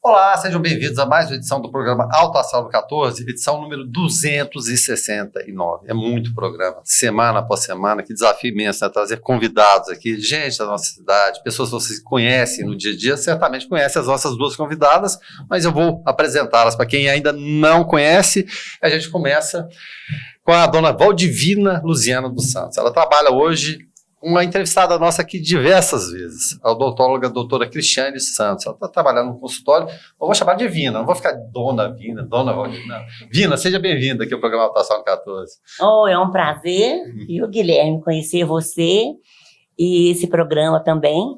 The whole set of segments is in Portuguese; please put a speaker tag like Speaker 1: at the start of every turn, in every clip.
Speaker 1: Olá, sejam bem-vindos a mais uma edição do programa Alto Astral 14, edição número 269. É muito programa, semana após semana, que desafio imenso, né? Trazer convidados aqui, gente da nossa cidade, pessoas que vocês conhecem no dia a dia, certamente conhecem as nossas duas convidadas, mas eu vou apresentá-las para quem ainda não conhece. A gente começa com a dona Valdivina Luziana dos Santos. Ela trabalha hoje, uma entrevistada nossa aqui diversas vezes, a odontóloga a doutora Cristiane Santos. Ela está trabalhando no consultório, eu vou chamar de Vina, não vou ficar dona Vina, dona Valdivina. Vina, seja bem-vinda aqui ao programa Altação 14.
Speaker 2: É um prazer, viu, Guilherme, conhecer você e esse programa também,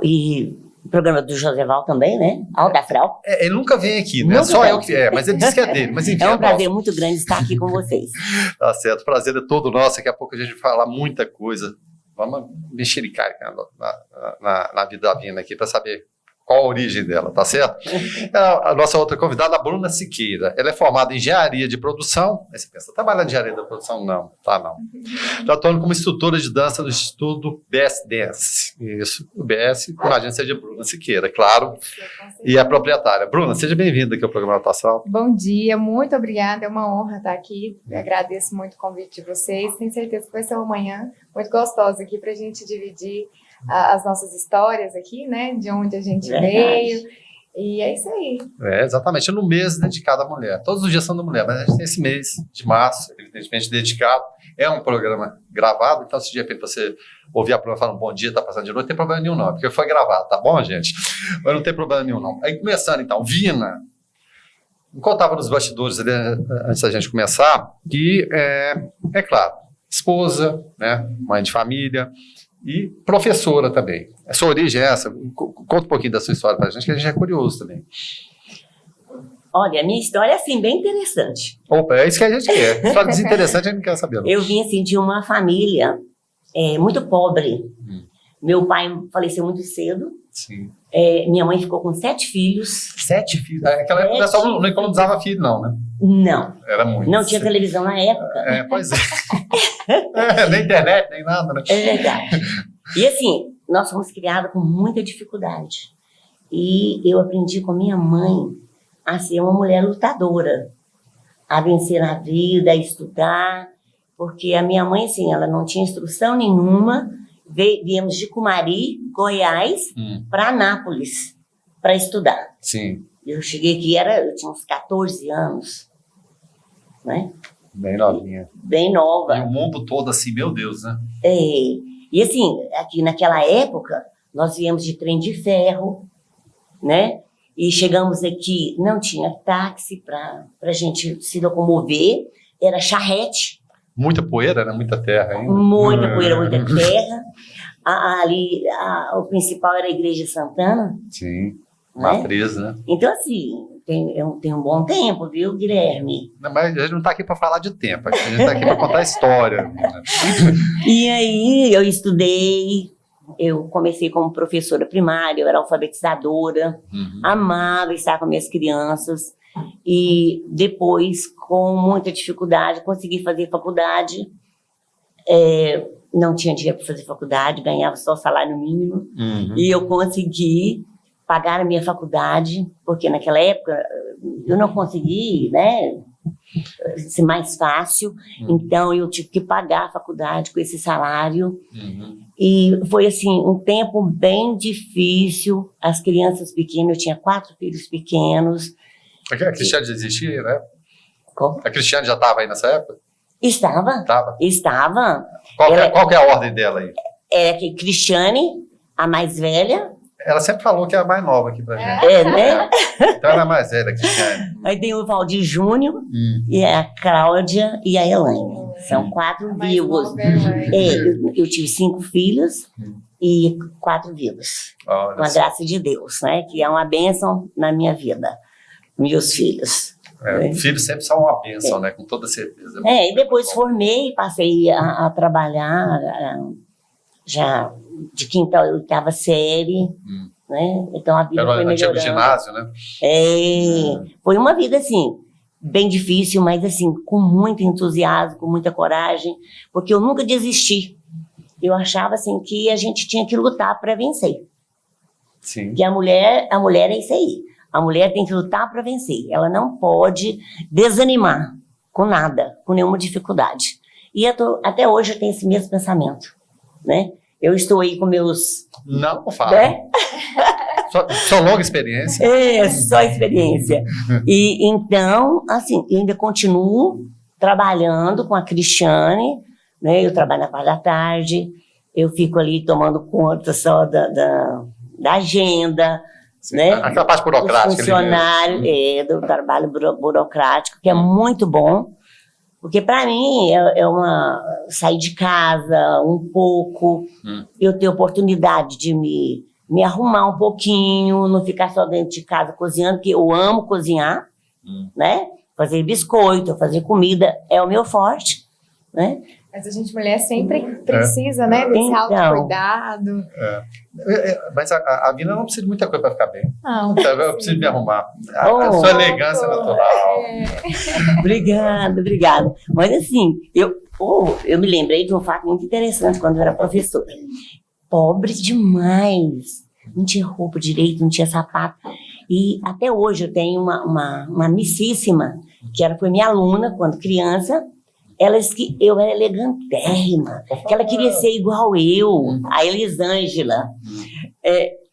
Speaker 2: e o programa do Joseval também, né? Alto Astral.
Speaker 1: Ele nunca vem aqui, né? Só eu que mas ele disse que é dele. Mas enfim,
Speaker 2: é um prazer muito grande estar aqui com vocês.
Speaker 1: Tá certo, o prazer é todo nosso. Daqui a pouco a gente vai falar muita coisa. Vamos mexericar na vida da Vina aqui para saber qual a origem dela, tá certo? A nossa outra convidada, a Bruna Siqueira. Ela é formada em engenharia de produção. Aí você pensa, trabalha em engenharia de produção? Não, tá não. Está atuando como instrutora de dança no Instituto BS Dance. Isso, o BS, com a agência de Bruna Siqueira, claro. E a proprietária. Bruna, seja bem-vinda aqui ao programa Alto Astral.
Speaker 3: Bom dia, muito obrigada, é uma honra estar aqui. Eu agradeço muito o convite de vocês. Tenho certeza que vai ser uma manhã muito gostosa aqui para a gente dividir as nossas histórias aqui, né? De onde a gente veio. E é isso aí.
Speaker 1: Exatamente. É no mês dedicado à mulher. Todos os dias são da mulher, mas a gente tem esse mês de março, evidentemente, dedicado. É um programa gravado, então se de repente você ouvir a prova falando bom dia, tá passando de noite, não tem problema nenhum não, porque foi gravado, tá bom, gente? Mas não tem problema nenhum não. Aí começando então, Vina, enquanto estava nos bastidores ali, antes da gente começar, que é claro, esposa, né, mãe de família, e professora também. A sua origem é essa? Conta um pouquinho da sua história pra gente, que a gente é curioso também.
Speaker 2: Olha, a minha história é assim, bem interessante.
Speaker 1: Opa, é isso que a gente quer. História desinteressante a gente não quer saber. Não.
Speaker 2: Eu vim assim de uma família muito pobre. Meu pai faleceu muito cedo.
Speaker 1: Sim.
Speaker 2: Minha mãe ficou com 7 filnem
Speaker 1: 7 filhos? Aquela época o pessoal não economizava filho, não, né?
Speaker 2: Não.
Speaker 1: Era muito.
Speaker 2: Não tinha televisão na época.
Speaker 1: Pois é. Nem internet, nem nada, né?
Speaker 2: É verdade. E assim, nós fomos criados com muita dificuldade. E eu aprendi com a minha mãe a ser uma mulher lutadora, a vencer na vida, a estudar, porque a minha mãe, assim, ela não tinha instrução nenhuma. Viemos de Cumari, Goiás, para Anápolis, para estudar.
Speaker 1: Sim.
Speaker 2: Eu cheguei aqui, eu tinha uns 14 anos, né?
Speaker 1: Bem novinha.
Speaker 2: Bem nova.
Speaker 1: E o mundo todo assim, meu Deus, né?
Speaker 2: E assim, aqui naquela época, nós viemos de trem de ferro, né? E chegamos aqui, não tinha táxi para a gente se locomover, era charrete.
Speaker 1: Muita poeira, né? Muita terra ainda.
Speaker 2: Muita poeira, muita terra. O principal era a Igreja Santana.
Speaker 1: Sim,
Speaker 2: né?
Speaker 1: Matriz, né?
Speaker 2: Então, assim, tem um bom tempo, viu, Guilherme?
Speaker 1: Não, mas a gente não está aqui para falar de tempo, a gente está aqui para contar a história. Né?
Speaker 2: E aí, eu estudei. Eu comecei como professora primária, eu era alfabetizadora, amava estar com minhas crianças. E depois, com muita dificuldade, consegui fazer faculdade. Não tinha dinheiro para fazer faculdade, ganhava só salário mínimo. E eu consegui pagar a minha faculdade, porque naquela época eu não consegui, né, ser mais fácil. Então eu tive que pagar a faculdade com esse salário. E foi assim, um tempo bem difícil. As crianças pequenas, eu tinha 4 filhos pequenos.
Speaker 1: A Cristiane já existia, né?
Speaker 2: Como?
Speaker 1: A Cristiane já estava aí nessa época?
Speaker 2: Estava.
Speaker 1: Qual que é a ordem dela aí?
Speaker 2: Que Cristiane, a mais velha.
Speaker 1: Ela sempre falou que é a mais nova aqui pra gente.
Speaker 2: Né?
Speaker 1: Então ela é a mais velha, Cristiane.
Speaker 2: Aí tem o Valdir Júnior, e a Cláudia e a Elaine. São 4 vivos. Eu tive 5 filhos e 4 vivos. Com a graça de Deus, né? Que é uma bênção na minha vida. Meus filhos.
Speaker 1: Filhos sempre são uma bênção, né? Com toda certeza.
Speaker 2: E depois formei, passei a trabalhar já de 5ª a 8ª série, né? Então a vida foi melhorando.
Speaker 1: Antigo ginásio, né?
Speaker 2: Foi uma vida assim, bem difícil, mas assim, com muito entusiasmo, com muita coragem, porque eu nunca desisti. Eu achava assim que a gente tinha que lutar para vencer.
Speaker 1: Sim.
Speaker 2: Que a mulher é isso aí. A mulher tem que lutar para vencer. Ela não pode desanimar com nada, com nenhuma dificuldade. E até hoje eu tenho esse mesmo pensamento, né? Eu estou aí com meus...
Speaker 1: Não fala.
Speaker 2: Né?
Speaker 1: Só longa experiência.
Speaker 2: Só experiência. E então, assim, eu ainda continuo trabalhando com a Cristiane, né? Eu trabalho na parte da tarde, eu fico ali tomando conta só da agenda,
Speaker 1: Sim,
Speaker 2: né?
Speaker 1: Aquela parte burocrática.
Speaker 2: Do funcionário, do trabalho burocrático, que é muito bom, porque para mim é uma sair de casa um pouco, eu ter oportunidade de me arrumar um pouquinho, não ficar só dentro de casa cozinhando, porque eu amo cozinhar, né? Fazer biscoito, fazer comida é o meu forte, né?
Speaker 3: Mas a gente, mulher, sempre precisa, né, desse autocuidado.
Speaker 1: Mas a vida não precisa de muita coisa para ficar bem.
Speaker 3: Não,
Speaker 1: eu preciso me arrumar. A sua elegância é natural.
Speaker 2: Obrigada. Mas assim, eu me lembrei de um fato muito interessante quando eu era professora. Pobre demais. Não tinha roupa direito, não tinha sapato. E até hoje eu tenho uma amicíssima, que ela foi minha aluna quando criança. Ela disse que eu era elegantérrima, que ela queria ser igual eu, a Elisângela.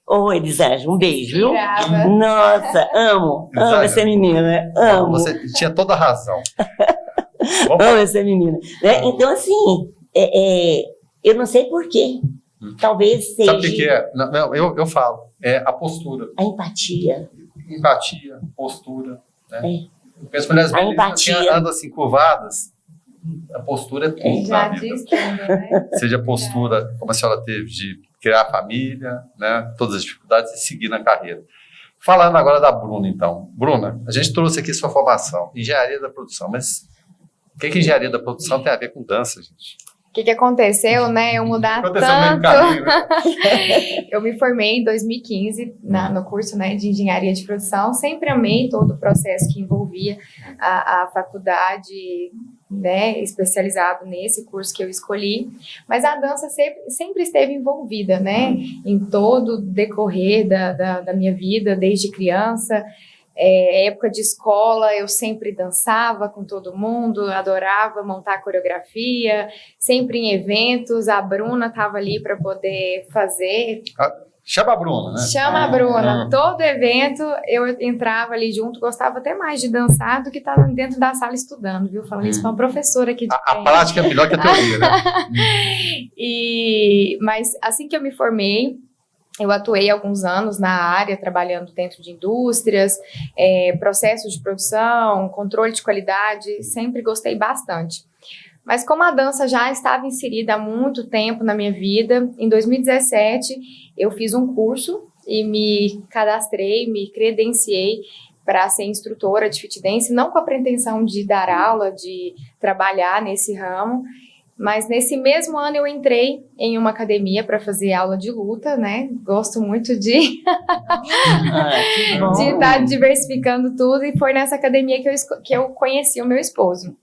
Speaker 2: Oi, Elisângela, um beijo, viu? Nossa, amo essa menina, amo.
Speaker 1: Você tinha toda a razão.
Speaker 2: Amo essa menina. Né? Então, assim, eu não sei porquê. Talvez seja...
Speaker 1: Sabe o que é? Não, eu falo. É a postura.
Speaker 2: A empatia.
Speaker 1: Empatia, postura. Né? As mulheres andam assim curvadas. A postura é tudo.
Speaker 3: Já diz tudo, né?
Speaker 1: Seja a postura, como a senhora teve, de criar a família, né? Todas as dificuldades e seguir na carreira. Falando agora da Bruna, então. Bruna, a gente trouxe aqui sua formação, engenharia da produção, mas o que engenharia da produção tem a ver com dança, gente?
Speaker 3: O que aconteceu, né? Eu mudar tanto.
Speaker 1: Caminho, né?
Speaker 3: Eu me formei em 2015 no curso, né, de engenharia de produção. Sempre amei todo o processo que envolvia a faculdade, né, especializado nesse curso que eu escolhi. Mas a dança sempre esteve envolvida, né, em todo o decorrer da minha vida, desde criança. Época de escola, eu sempre dançava com todo mundo, adorava montar coreografia, sempre em eventos, a Bruna estava ali para poder fazer.
Speaker 1: Chama a Bruna, né?
Speaker 3: Chama a Bruna. Todo evento eu entrava ali junto, gostava até mais de dançar do que estar dentro da sala estudando, viu? Falando isso com uma professora aqui de
Speaker 1: a prática é melhor que a teoria, né?
Speaker 3: Mas assim que eu me formei, eu atuei alguns anos na área, trabalhando dentro de indústrias, processos de produção, controle de qualidade, sempre gostei bastante. Mas como a dança já estava inserida há muito tempo na minha vida, em 2017 eu fiz um curso e me cadastrei, me credenciei para ser instrutora de fit dance, não com a pretensão de dar aula, de trabalhar nesse ramo. Mas nesse mesmo ano eu entrei em uma academia para fazer aula de luta, né? Gosto muito de estar diversificando tudo, e foi nessa academia que eu conheci o meu esposo.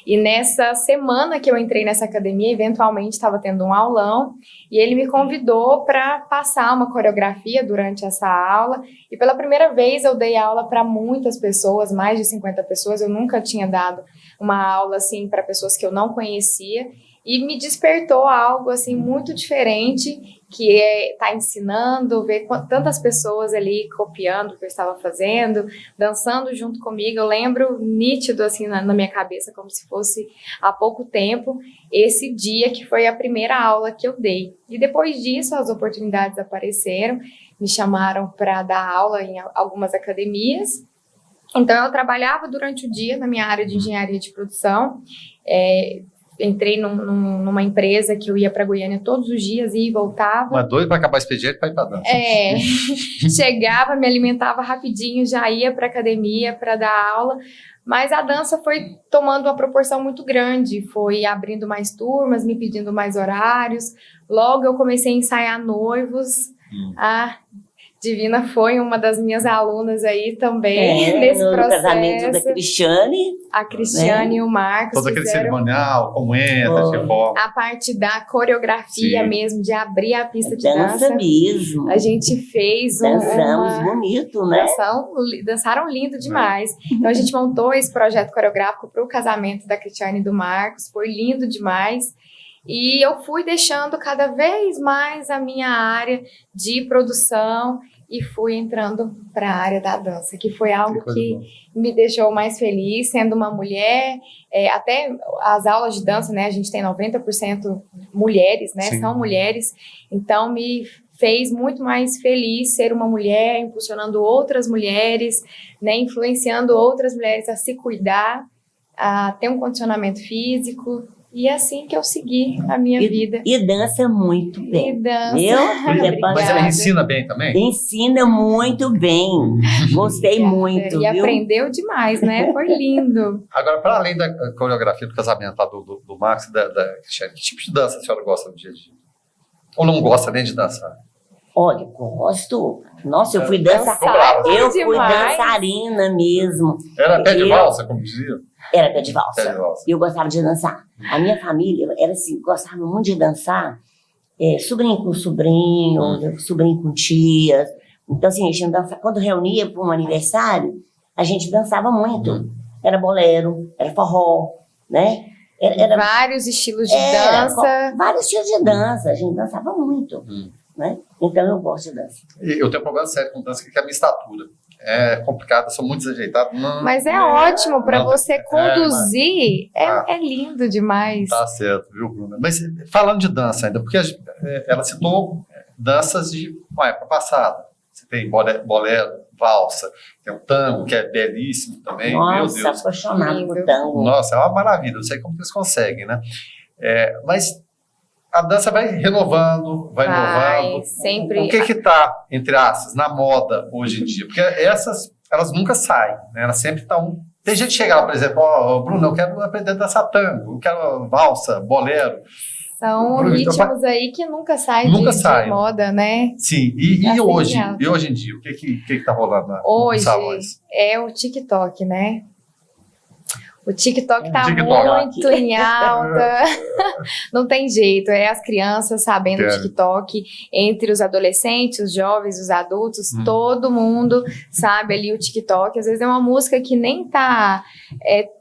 Speaker 3: E nessa semana que eu entrei nessa academia, eventualmente estava tendo um aulão, e ele me convidou para passar uma coreografia durante essa aula, e pela primeira vez eu dei aula para muitas pessoas, mais de 50 pessoas. Eu nunca tinha dado uma aula assim para pessoas que eu não conhecia, e me despertou algo assim muito diferente, que estar ensinando, ver tantas pessoas ali copiando o que eu estava fazendo, dançando junto comigo. Eu lembro nítido assim na minha cabeça, como se fosse há pouco tempo, esse dia que foi a primeira aula que eu dei. E depois disso as oportunidades apareceram, me chamaram para dar aula em algumas academias. Então eu trabalhava durante o dia na minha área de engenharia de produção. Entrei numa empresa que eu ia para Goiânia todos os dias, ia e voltava.
Speaker 1: Uma doida para acabar o expediente para ir para dança.
Speaker 3: Chegava, me alimentava rapidinho, já ia para academia para dar aula. Mas a dança foi tomando uma proporção muito grande, foi abrindo mais turmas, me pedindo mais horários. Logo eu comecei a ensaiar noivos. Divina foi uma das minhas alunas aí também, nesse
Speaker 2: no
Speaker 3: processo.
Speaker 2: casamento da Cristiane.
Speaker 3: A Cristiane e o Marcos
Speaker 1: Todo aquele
Speaker 3: fizeram
Speaker 1: cerimonial, como entra, de forma.
Speaker 3: a parte da coreografia
Speaker 1: Sim.
Speaker 3: mesmo, de abrir a pista de
Speaker 2: Dança
Speaker 3: dança.
Speaker 2: mesmo.
Speaker 3: A gente fez
Speaker 2: Dançamos bonito, né?
Speaker 3: dançaram lindo demais. Então a gente montou esse projeto coreográfico para o casamento da Cristiane e do Marcos, foi lindo demais. E eu fui deixando cada vez mais a minha área de produção e fui entrando para a área da dança, que foi algo que me deixou mais feliz, sendo uma mulher. Até as aulas de dança, né, a gente tem 90% mulheres, né, são mulheres, então me fez muito mais feliz ser uma mulher, impulsionando outras mulheres, né, influenciando outras mulheres a se cuidar, a ter um condicionamento físico. E é assim que eu segui a minha vida.
Speaker 2: E dança muito bem.
Speaker 3: E dança.
Speaker 1: Mas ela ensina bem também?
Speaker 2: Ensina muito bem. Gostei muito.
Speaker 3: E
Speaker 2: viu?
Speaker 3: aprendeu demais, né? Foi lindo.
Speaker 1: Agora, para além da coreografia do casamento lá do Marcos e da Cristiane, que tipo de dança a senhora gosta no dia a dia? Ou não gosta nem de dançar?
Speaker 2: Olha, gosto. Nossa, eu fui
Speaker 3: Dançava
Speaker 2: Eu fui
Speaker 3: demais.
Speaker 2: dançarina mesmo.
Speaker 1: Era pé de valsa, como dizia?
Speaker 2: Era pé de valsa.
Speaker 1: Pé de valsa.
Speaker 2: Eu gostava de dançar. A minha família era assim, gostava muito de dançar. Sobrinho com sobrinho, sobrinho com tias. Então, assim, a gente dançava. Quando reunia para um aniversário, a gente dançava muito. Era bolero, era forró, né? Era
Speaker 3: vários estilos de dança.
Speaker 2: Vários estilos de dança. A gente dançava muito. Né? Então eu gosto de dança.
Speaker 1: Eu tenho um problema sério com dança, que é a minha estatura. É complicado, sou muito desajeitado.
Speaker 3: Mas é ótimo para você conduzir. É lindo demais.
Speaker 1: Tá certo, viu, Bruna? Mas falando de dança ainda, porque ela citou danças de uma época passada. Você tem bolero, valsa, tem o tango, que é belíssimo também.
Speaker 2: Nossa,
Speaker 1: meu Deus.
Speaker 2: apaixonado por tango.
Speaker 1: Nossa, é uma maravilha. Não sei como que eles conseguem, né? Mas a dança vai renovando, vai inovando.
Speaker 3: Sempre.
Speaker 1: O que está, entre aspas, na moda hoje em dia? Porque elas nunca saem, né? Elas sempre estão... Tem gente que chega lá, por exemplo, Bruno, eu quero aprender a dançar tango, eu quero valsa, bolero.
Speaker 3: São
Speaker 1: Bruno,
Speaker 3: ritmos aí que nunca saem de moda, né?
Speaker 1: Sim, e hoje em dia, o que está rolando nos salões?
Speaker 3: É o TikTok, né? O TikTok está muito em alta, não tem jeito, as crianças sabendo o TikTok, entre os adolescentes, os jovens, os adultos, todo mundo sabe ali o TikTok. Às vezes é uma música que nem tá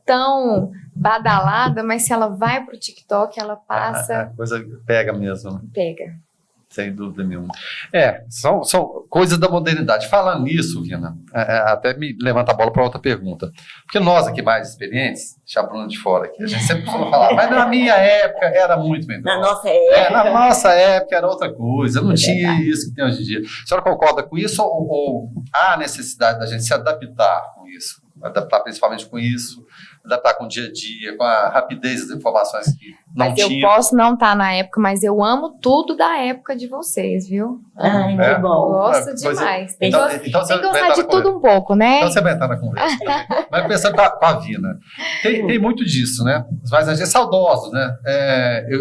Speaker 3: tão badalada, mas se ela vai pro TikTok, ela passa...
Speaker 1: A coisa pega mesmo.
Speaker 3: Pega.
Speaker 1: Sem dúvida nenhuma. São coisas da modernidade. Falando nisso, Vina, até me levanta a bola para outra pergunta. Porque nós aqui mais experientes, deixa a Bruna de fora aqui, a gente sempre costuma falar, mas na minha época era muito melhor.
Speaker 2: Na nossa
Speaker 1: época era outra coisa, não tinha isso que tem hoje em dia. A senhora concorda com isso ou há necessidade da gente se adaptar com isso? Adaptar principalmente com isso, adaptar com o dia a dia, com a rapidez das informações que não tinha.
Speaker 3: Eu posso não estar na época, mas eu amo tudo da época de vocês, viu?
Speaker 2: Ai, que bom.
Speaker 3: Gosto demais. Tem que
Speaker 1: você
Speaker 3: gostar de tudo um pouco, né?
Speaker 1: Então você vai entrar na conversa. Mas pensando com a Vina, tem muito disso, né? Mas a gente é saudoso, né?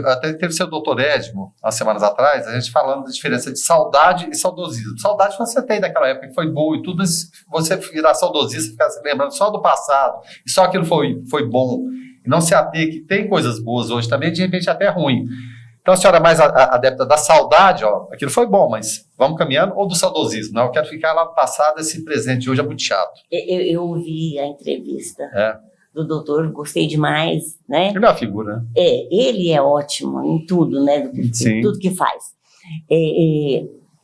Speaker 1: Até teve seu doutor Edmo, há semanas atrás, a gente falando da diferença de saudade e saudosismo. Saudade você tem daquela época que foi boa e tudo, mas você virar saudosista, ficar se lembrando só do passado, e só aquilo foi bom, e não se ater que tem coisas boas hoje também, de repente até ruim. Então a senhora é mais adepta da saudade, aquilo foi bom, mas vamos caminhando, ou do saudosismo, não? Eu quero ficar lá no passado, esse presente de hoje é muito chato.
Speaker 2: Eu ouvi a entrevista do doutor, gostei demais, né?
Speaker 1: Ele é uma figura, né?
Speaker 2: Ele é ótimo em tudo, né? Em tudo que faz.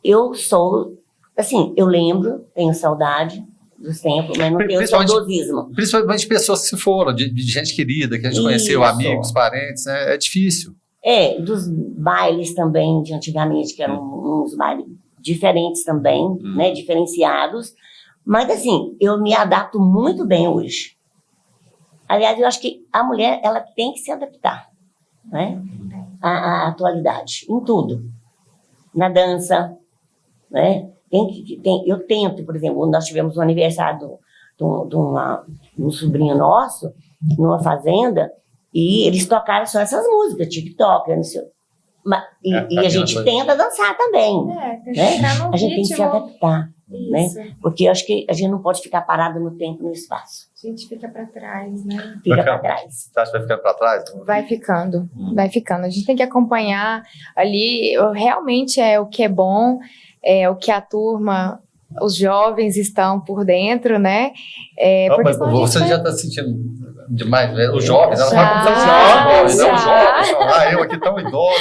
Speaker 2: Eu sou, assim, eu lembro, tenho saudade dos tempos, mas não tenho saudosismo.
Speaker 1: Principalmente pessoas que se foram, de gente querida, que a gente conheceu, amigos, parentes, né? É difícil.
Speaker 2: Dos bailes também de antigamente, que eram uns bailes diferentes também, né? Diferenciados. Mas, assim, eu me adapto muito bem hoje. Aliás, eu acho que a mulher, ela tem que se adaptar, né? À atualidade, em tudo. Na dança, né? Eu tento, por exemplo, nós tivemos um aniversário de um sobrinho nosso, numa fazenda, e eles tocaram só essas músicas, TikTok, E a gente tenta dançar também.
Speaker 3: Tenta entrar num
Speaker 2: a gente tem que se
Speaker 3: ritmo.
Speaker 2: adaptar, né?
Speaker 3: Isso.
Speaker 2: Porque eu acho que a gente não pode ficar parado no tempo e no espaço.
Speaker 3: A gente fica para trás, né?
Speaker 2: Fica para trás.
Speaker 1: Você acha que vai ficar para trás?
Speaker 3: Vai ficando, vai ficando. A gente tem que acompanhar ali, realmente é o que é bom, é o que a turma, os jovens estão por dentro, né?
Speaker 1: Mas você já está sentindo demais, né? Os jovens, ela fala como se
Speaker 3: já.
Speaker 1: os jovens, eu aqui tão idosa,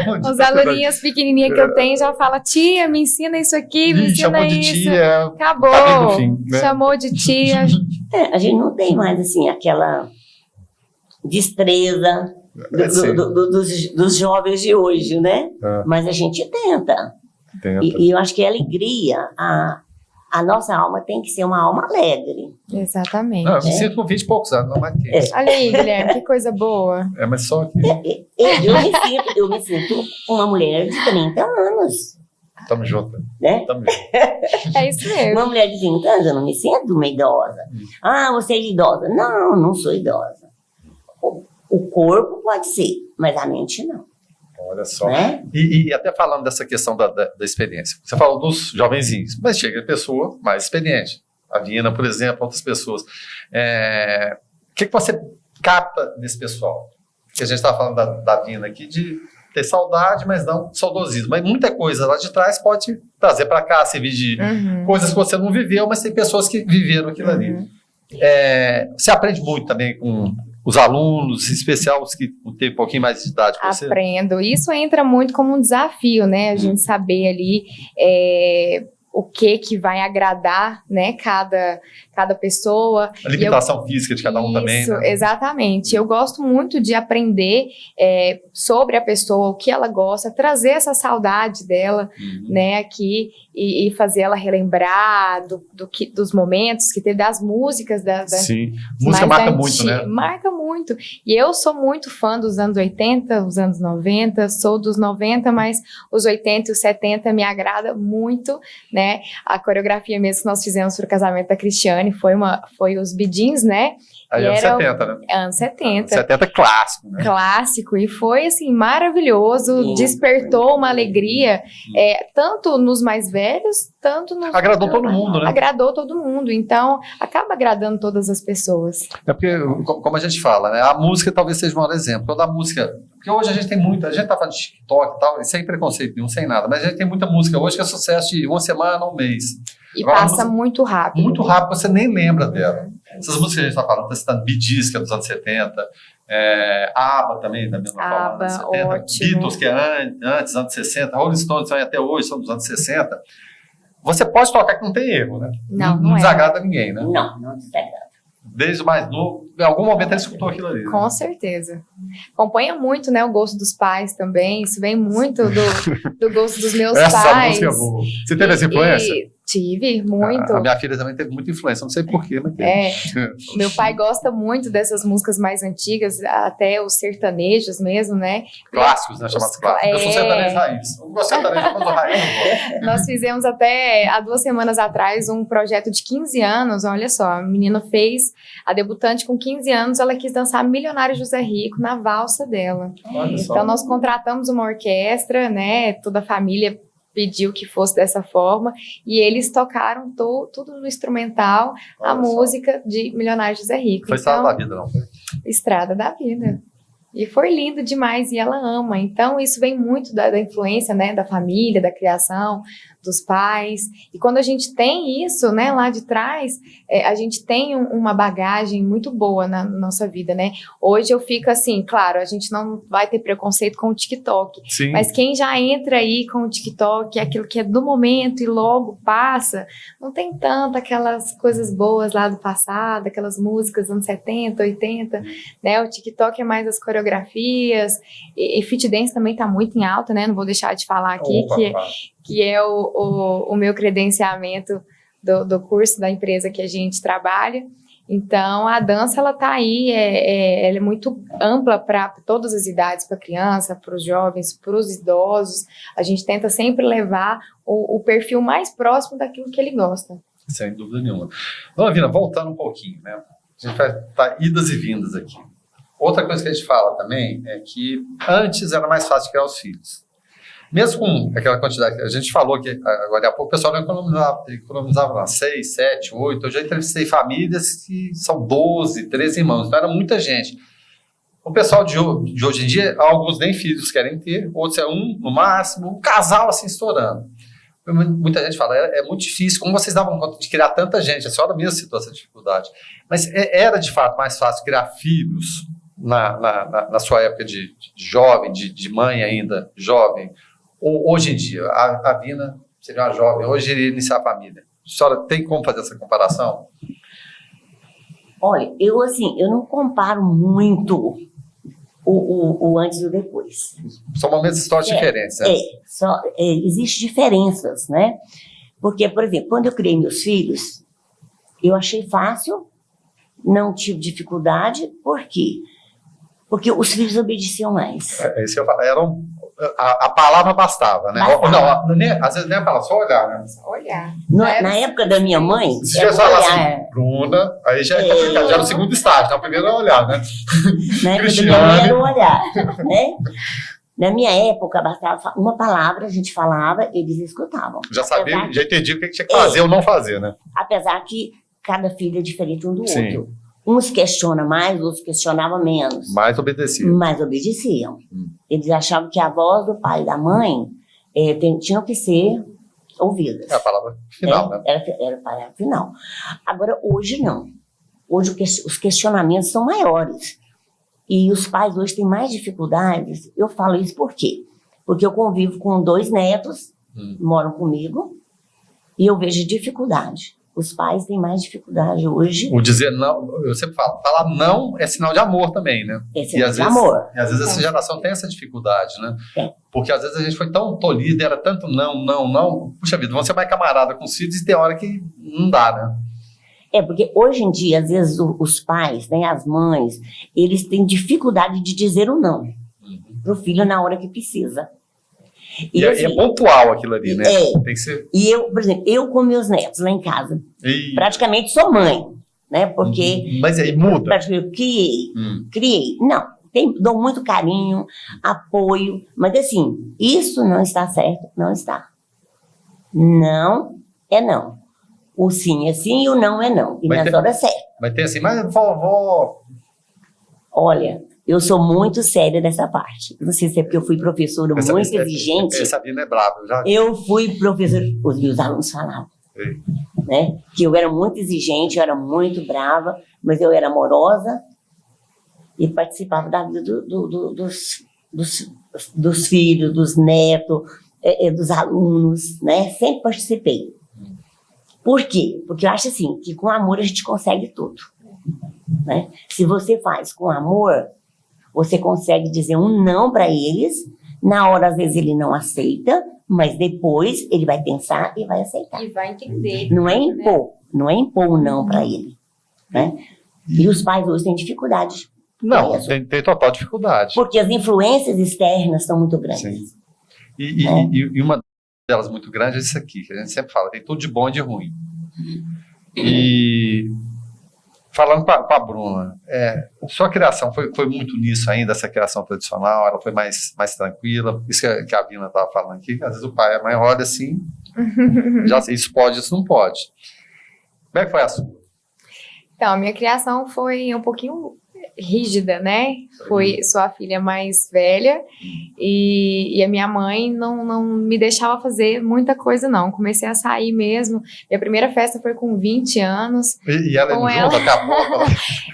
Speaker 1: né?
Speaker 3: Os aluninhos pequenininhos que eu tenho já falam, tia, me ensina isso aqui, me ensina
Speaker 1: chamou de
Speaker 3: isso.
Speaker 1: tia,
Speaker 3: acabou,
Speaker 1: caminho do fim, né?
Speaker 3: Chamou de tia.
Speaker 2: A gente não tem mais, assim, aquela destreza dos jovens de hoje, né? Mas a gente tenta. E eu acho que a alegria, a nossa alma tem que ser uma alma alegre.
Speaker 3: Exatamente.
Speaker 1: Eu me sinto com 20 e poucos anos, não mais que isso.
Speaker 3: Olha aí, Guilherme, que coisa boa.
Speaker 1: Mas só que...
Speaker 2: Eu me sinto uma mulher de 30 anos.
Speaker 1: Tamo junto.
Speaker 2: Né?
Speaker 1: Tamo junto.
Speaker 3: É isso mesmo.
Speaker 2: Uma mulher de 30 anos, eu não me sinto uma idosa. Você é idosa. Não, não sou idosa. O corpo pode ser, mas a mente não.
Speaker 1: Olha só.
Speaker 2: Né?
Speaker 1: E até falando dessa questão da experiência. Você falou dos jovenzinhos, mas chega a pessoa mais experiente. A Vina, por exemplo, outras pessoas. O que você capta nesse pessoal? Que a gente estava falando da Vina aqui, de ter saudade, mas não saudosismo. Mas muita coisa lá de trás pode trazer para cá, servir de coisas que você não viveu, mas tem pessoas que viveram aquilo ali. Você aprende muito também com os alunos, em especial os que têm um pouquinho mais de idade que você?
Speaker 3: Aprendo. Isso entra muito como um desafio, né? A gente saber ali o que vai agradar, né? Cada pessoa.
Speaker 1: A limitação física de cada um também.
Speaker 3: Isso,
Speaker 1: né?
Speaker 3: Exatamente. Eu gosto muito de aprender sobre a pessoa, o que ela gosta, trazer essa saudade dela, né, aqui e fazer ela relembrar dos momentos que teve, das músicas.
Speaker 1: Sim, música marca muito, né?
Speaker 3: Marca muito. E eu sou muito fã dos anos 80, os anos 90, sou dos 90, mas os 80 e os 70 me agrada muito, né? A coreografia mesmo que nós fizemos para o casamento da Cristiane foi os Bee Gees, né?
Speaker 1: Aí anos 70, né?
Speaker 3: Anos 70.
Speaker 1: 70 clássico, né?
Speaker 3: Clássico, e foi, assim, maravilhoso, despertou uma alegria, tanto nos mais velhos, tanto nos...
Speaker 1: Agradou todo mundo, né?
Speaker 3: Agradou todo mundo, então, acaba agradando todas as pessoas.
Speaker 1: Porque, como a gente fala, né? A música talvez seja um maior exemplo. Quando a música... Porque hoje a gente tem muita... A gente tá falando de TikTok e tal, sem preconceito nenhum, sem nada, mas a gente tem muita música hoje que é sucesso de uma semana ou um mês.
Speaker 3: E
Speaker 1: agora,
Speaker 3: passa muito rápido.
Speaker 1: Muito rápido, você nem lembra dela. Essas músicas que a gente está falando, está citando Bee Gees, que é dos anos 70, ABBA também, da mesma forma, anos 70,
Speaker 3: ótimo.
Speaker 1: Beatles, que é antes, anos 60, Rolling Stones, até hoje, são dos anos 60. Você pode tocar que não tem erro, né? Não desagrada ninguém, né?
Speaker 2: Não desagrada.
Speaker 1: Desde o mais novo, em algum momento ele escutou aquilo ali.
Speaker 3: Com certeza. Acompanha muito, né, o gosto dos pais também, isso vem muito do gosto dos meus pais.
Speaker 1: Essa música é boa. Você teve essa influência?
Speaker 3: Tive, muito.
Speaker 1: A minha filha também teve muita influência, não sei porquê, mas teve.
Speaker 3: Meu pai gosta muito dessas músicas mais antigas, até os sertanejos mesmo, né?
Speaker 1: Clássicos, né? Chamados clássicos. Eu sou sertanejo raiz. Eu gosto de sertanejo, mas raiz eu gosto.
Speaker 3: Nós fizemos até, há 2 semanas atrás, um projeto de 15 anos, olha só, a menina fez, a debutante com 15 anos, ela quis dançar Milionário José Rico na valsa dela. Então nós contratamos uma orquestra, né? Toda a família pediu que fosse dessa forma, e eles tocaram tudo no instrumental, a música de Milionário José Rico.
Speaker 1: Foi Estrada da Vida, não foi?
Speaker 3: Estrada da Vida. E foi lindo demais, e ela ama. Então, isso vem muito da influência, né, da família, da criação, dos pais. E quando a gente tem isso, né, lá de trás, a gente tem uma bagagem muito boa na nossa vida, né? Hoje eu fico assim, claro, a gente não vai ter preconceito com o TikTok.
Speaker 1: Sim.
Speaker 3: Mas quem já entra aí com o TikTok, aquilo que é do momento e logo passa, não tem tanto aquelas coisas boas lá do passado, aquelas músicas dos anos 70, 80, né? O TikTok é mais as coreografias, e Fit Dance também tá muito em alta, né? Não vou deixar de falar aqui, que é o meu credenciamento do curso da empresa que a gente trabalha. Então, a dança, ela tá aí, ela é muito ampla para todas as idades, para criança, para os jovens, para os idosos. A gente tenta sempre levar o perfil mais próximo daquilo que ele gosta.
Speaker 1: Sem dúvida nenhuma. Dona Vina, voltando um pouquinho, né? A gente vai estar idas e vindas aqui. Outra coisa que a gente fala também é que antes era mais fácil criar os filhos. Mesmo com aquela quantidade que a gente falou que agora há pouco o pessoal não economizava lá, 6, 7, 8. Eu já entrevistei famílias que são 12, 13 irmãos, então era muita gente. O pessoal de hoje em dia, alguns nem filhos querem ter, outros é um no máximo, um casal assim estourando. Muita gente fala, é muito difícil, como vocês davam conta de criar tanta gente, a senhora mesmo citou essa dificuldade, mas era de fato mais fácil criar filhos na sua época de jovem, de mãe ainda jovem, ou hoje em dia, a Vina seria uma jovem, hoje iria iniciar a família. A senhora tem como fazer essa comparação?
Speaker 2: Olha, eu não comparo muito o antes e o depois.
Speaker 1: São momentos históricos diferentes, né?
Speaker 2: Existem diferenças, né? Porque, por exemplo, quando eu criei meus filhos, eu achei fácil, não tive dificuldade. Por quê? Porque os filhos obedeciam mais.
Speaker 1: É isso que eu falo. A palavra bastava, né?
Speaker 2: Bastava.
Speaker 1: Não, às vezes nem a palavra, só olhar, né?
Speaker 3: Só olhar.
Speaker 2: Na época da minha mãe...
Speaker 1: Se já fala assim, Bruna, aí já é complicado, já era o segundo estágio, então o primeiro é olhar, né?
Speaker 2: Na época da minha mãe era o olhar, né? Na minha época, bastava uma palavra, a gente falava, eles escutavam.
Speaker 1: Já sabia, já entendi o que tinha que fazer ou não fazer, né?
Speaker 2: Apesar que cada filho é diferente um do
Speaker 1: Sim.
Speaker 2: outro. Uns questionam mais, outros questionavam menos.
Speaker 1: Mais obedeciam.
Speaker 2: Mas obedeciam. Eles achavam que a voz do pai e da mãe tinham que ser ouvidas.
Speaker 1: É a palavra final, né?
Speaker 2: Era a palavra final. Agora, hoje não. Hoje os questionamentos são maiores. E os pais hoje têm mais dificuldades. Eu falo isso por quê? Porque eu convivo com 2 netos, moram comigo, e eu vejo dificuldade. Os pais têm mais dificuldade hoje.
Speaker 1: O dizer não, eu sempre falo, falar não é sinal de amor também, né?
Speaker 2: É sinal de amor.
Speaker 1: E às vezes essa geração tem essa dificuldade, né?
Speaker 2: É.
Speaker 1: Porque às vezes a gente foi tão tolhido, era tanto não. Puxa vida, vão ser mais camarada com os filhos e tem hora que não dá, né?
Speaker 2: Porque hoje em dia, às vezes, os pais, né, as mães, eles têm dificuldade de dizer o não pro filho na hora que precisa.
Speaker 1: E é pontual aquilo ali, né? Tem que ser...
Speaker 2: E eu, por exemplo, eu com meus netos lá em casa, praticamente sou mãe, né? Porque...
Speaker 1: Mas aí muda?
Speaker 2: Eu criei. Não, dou muito carinho, apoio, mas assim, isso não está certo, não está. Não é não. O sim é sim e o não é não. E nas horas certas.
Speaker 1: Mas tem assim, mas vovó...
Speaker 2: Olha... Eu sou muito séria nessa parte. Não sei se é porque eu fui professora muito exigente.
Speaker 1: Essa Vina é brava.
Speaker 2: Eu fui professora... Os meus alunos falavam. Né? Que eu era muito exigente, eu era muito brava, mas eu era amorosa e participava da vida dos filhos, dos netos, dos alunos, né? Sempre participei. Por quê? Porque eu acho assim, que com amor a gente consegue tudo. Né? Se você faz com amor... Você consegue dizer um não para eles. Na hora, às vezes, ele não aceita, mas depois ele vai pensar e vai aceitar.
Speaker 3: E vai entender.
Speaker 2: Não é impor. Não é impor um não para ele. Né? E os pais hoje têm dificuldade.
Speaker 1: Não, tem total dificuldade.
Speaker 2: Porque as influências externas são muito grandes.
Speaker 1: Sim. E uma delas muito grande é isso aqui, que a gente sempre fala. Tem tudo de bom e de ruim. E... Falando com a Bruna, sua criação foi muito nisso ainda, essa criação tradicional, ela foi mais tranquila, isso que a Vina estava falando aqui, que às vezes o pai e a mãe olham assim, já sei, isso pode, isso não pode. Como é que foi a sua?
Speaker 3: Então, a minha criação foi um pouquinho rígida, né? Sou a filha mais velha e a minha mãe não me deixava fazer muita coisa, não. Comecei a sair mesmo. Minha primeira festa foi com 20 anos.
Speaker 1: E ela indo junto até a porta?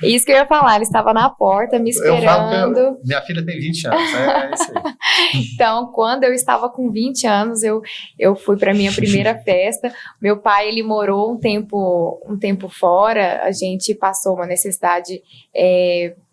Speaker 3: Isso que eu ia falar, ela estava na porta me esperando.
Speaker 1: Minha filha tem 20 anos, é isso aí.
Speaker 3: Então, quando eu estava com 20 anos, eu fui para minha primeira festa. Meu pai, ele morou um tempo fora. A gente passou uma necessidade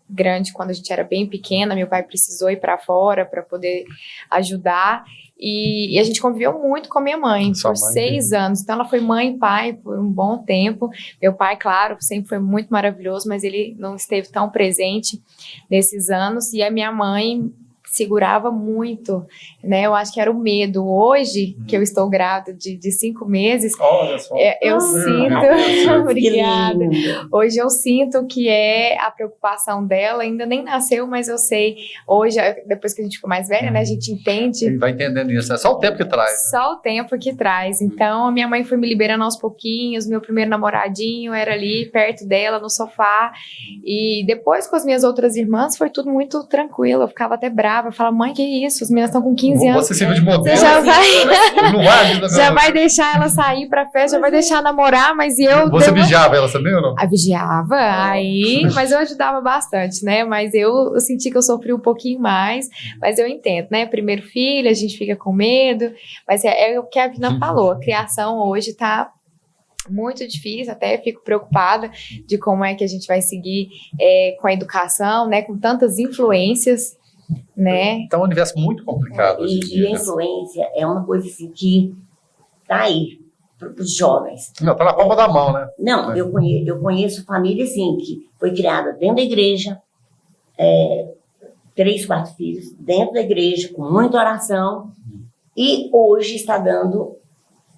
Speaker 3: grande quando a gente era bem pequena. Meu pai precisou ir para fora para poder ajudar. E a gente conviveu muito com a minha mãe por 6 anos. Então, ela foi mãe e pai por um bom tempo. Meu pai, claro, sempre foi muito maravilhoso, mas ele não esteve tão presente nesses anos. E a minha mãe segurava muito, né? Eu acho que era o medo. Hoje, que eu estou grávida de 5 meses,
Speaker 4: Olha só.
Speaker 3: eu sinto... Obrigada. Hoje eu sinto que a preocupação dela, ainda nem nasceu, mas eu sei, hoje, depois que a gente ficou mais velha, né? A gente entende.
Speaker 4: Ele vai entendendo isso, é só o tempo que traz. Né?
Speaker 3: Só o tempo que traz. Então, a minha mãe foi me liberando aos pouquinhos, meu primeiro namoradinho era ali, perto dela, no sofá, e depois com as minhas outras irmãs, foi tudo muito tranquilo, eu ficava até brava. Eu falava, mãe, que isso? As meninas estão com 15 anos.
Speaker 4: Você sirva de modelo.
Speaker 3: Você já vai,
Speaker 4: não vai,
Speaker 3: já vai deixar ela sair pra festa, já vai deixar namorar, mas eu...
Speaker 4: Você vigiava ela também ou não?
Speaker 3: Vigiava, mas eu ajudava bastante, né? Mas eu senti que eu sofri um pouquinho mais, mas eu entendo, né? Primeiro filho, a gente fica com medo, mas é o que a Vina falou, a criação hoje tá muito difícil, até fico preocupada de como é que a gente vai seguir com a educação, né? Com tantas influências, né?
Speaker 4: Então é um universo muito complicado hoje em dia.
Speaker 2: E a influência é uma coisa assim que tá aí para os jovens.
Speaker 4: Não, tá na palma da mão, né?
Speaker 2: Não, eu conheço família assim que foi criada dentro da igreja, 3, 4 filhos dentro da igreja, com muita oração, e hoje está dando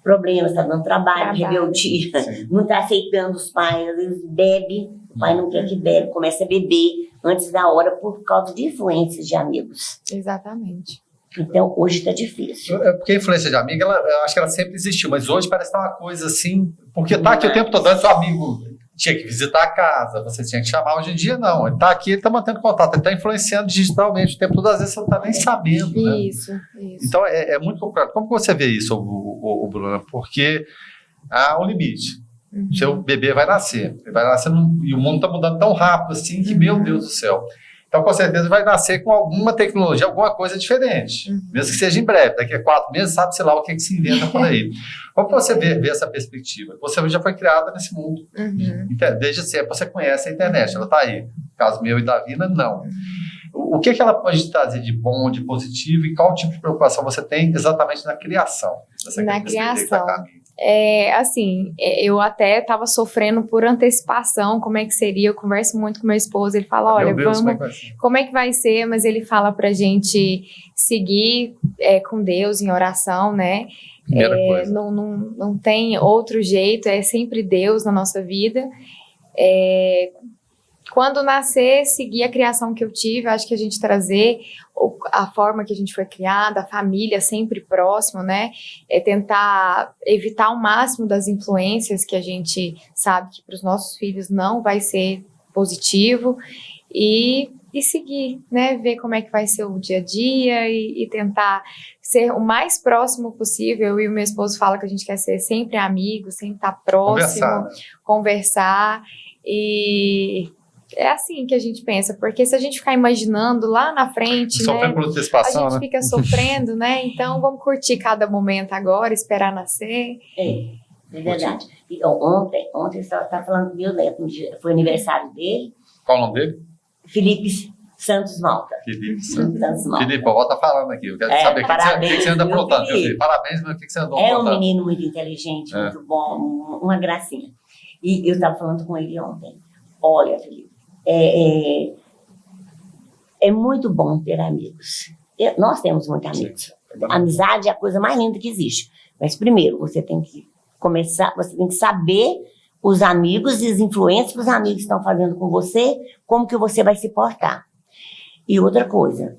Speaker 2: problemas, está dando trabalho, rebeldia, não está aceitando os pais, às vezes bebe, o pai não quer que bebe, começa a beber antes da hora por causa de influências de amigos.
Speaker 3: Exatamente.
Speaker 2: Então, hoje está difícil.
Speaker 4: É porque a influência de amiga, eu acho que ela sempre existiu, mas hoje parece que tá uma coisa assim, porque tá aqui o tempo todo, antes o amigo tinha que visitar a casa, você tinha que chamar, hoje em dia não, ele tá aqui, ele tá mantendo contato, ele tá influenciando digitalmente o tempo todo, às vezes você não tá nem sabendo, né?
Speaker 3: Isso.
Speaker 4: Então é muito complicado. Como você vê isso, o Bruna? Porque há um limite. Seu bebê vai nascer, e o mundo está mudando tão rápido assim que, meu Deus do céu. Então, com certeza, vai nascer com alguma tecnologia, alguma coisa diferente. Mesmo que seja em breve, daqui a 4 meses, sabe-se lá o que se inventa por aí. Como você vê essa perspectiva? Você já foi criada nesse mundo. Desde sempre, você conhece a internet, ela está aí. No caso meu e da Vina, não. O que ela pode trazer de bom, de positivo, e qual tipo de preocupação você tem exatamente na criação?
Speaker 3: Na criação. Eu até estava sofrendo por antecipação, como é que seria, eu converso muito com meu esposo, ele fala, olha, como é que vai ser, mas ele fala pra gente seguir com Deus em oração, né? Não tem outro jeito, é sempre Deus na nossa vida. Quando nascer, seguir a criação que eu tive, acho que a gente trazer a forma que a gente foi criada, a família sempre próximo, né? Tentar evitar ao máximo das influências que a gente sabe que para os nossos filhos não vai ser positivo e seguir, né? Ver como é que vai ser o dia a dia e tentar ser o mais próximo possível. Eu e o meu esposo fala que a gente quer ser sempre amigo, sempre estar próximo, conversar e... É assim que a gente pensa, porque se a gente ficar imaginando lá na frente, né, a gente fica sofrendo, né? Então vamos curtir cada momento agora, esperar nascer.
Speaker 2: É verdade. Então, ontem você estava falando do meu neto, foi aniversário dele.
Speaker 4: Qual o nome dele?
Speaker 2: Felipe Santos Malta.
Speaker 4: Felipe Santos
Speaker 2: Malta.
Speaker 4: Felipe, a avó tá falando aqui. Eu quero saber o que você anda aprontando. Parabéns, mas o que você andou aprontando?
Speaker 2: É um menino muito inteligente, muito bom, uma gracinha. E eu estava falando com ele ontem. Olha, Felipe, é muito bom ter amigos. Nós temos muitos amigos. Sim. Amizade é a coisa mais linda que existe. Mas primeiro, você tem que saber os amigos e as influências que os amigos estão fazendo com você, como que você vai se portar. E outra coisa,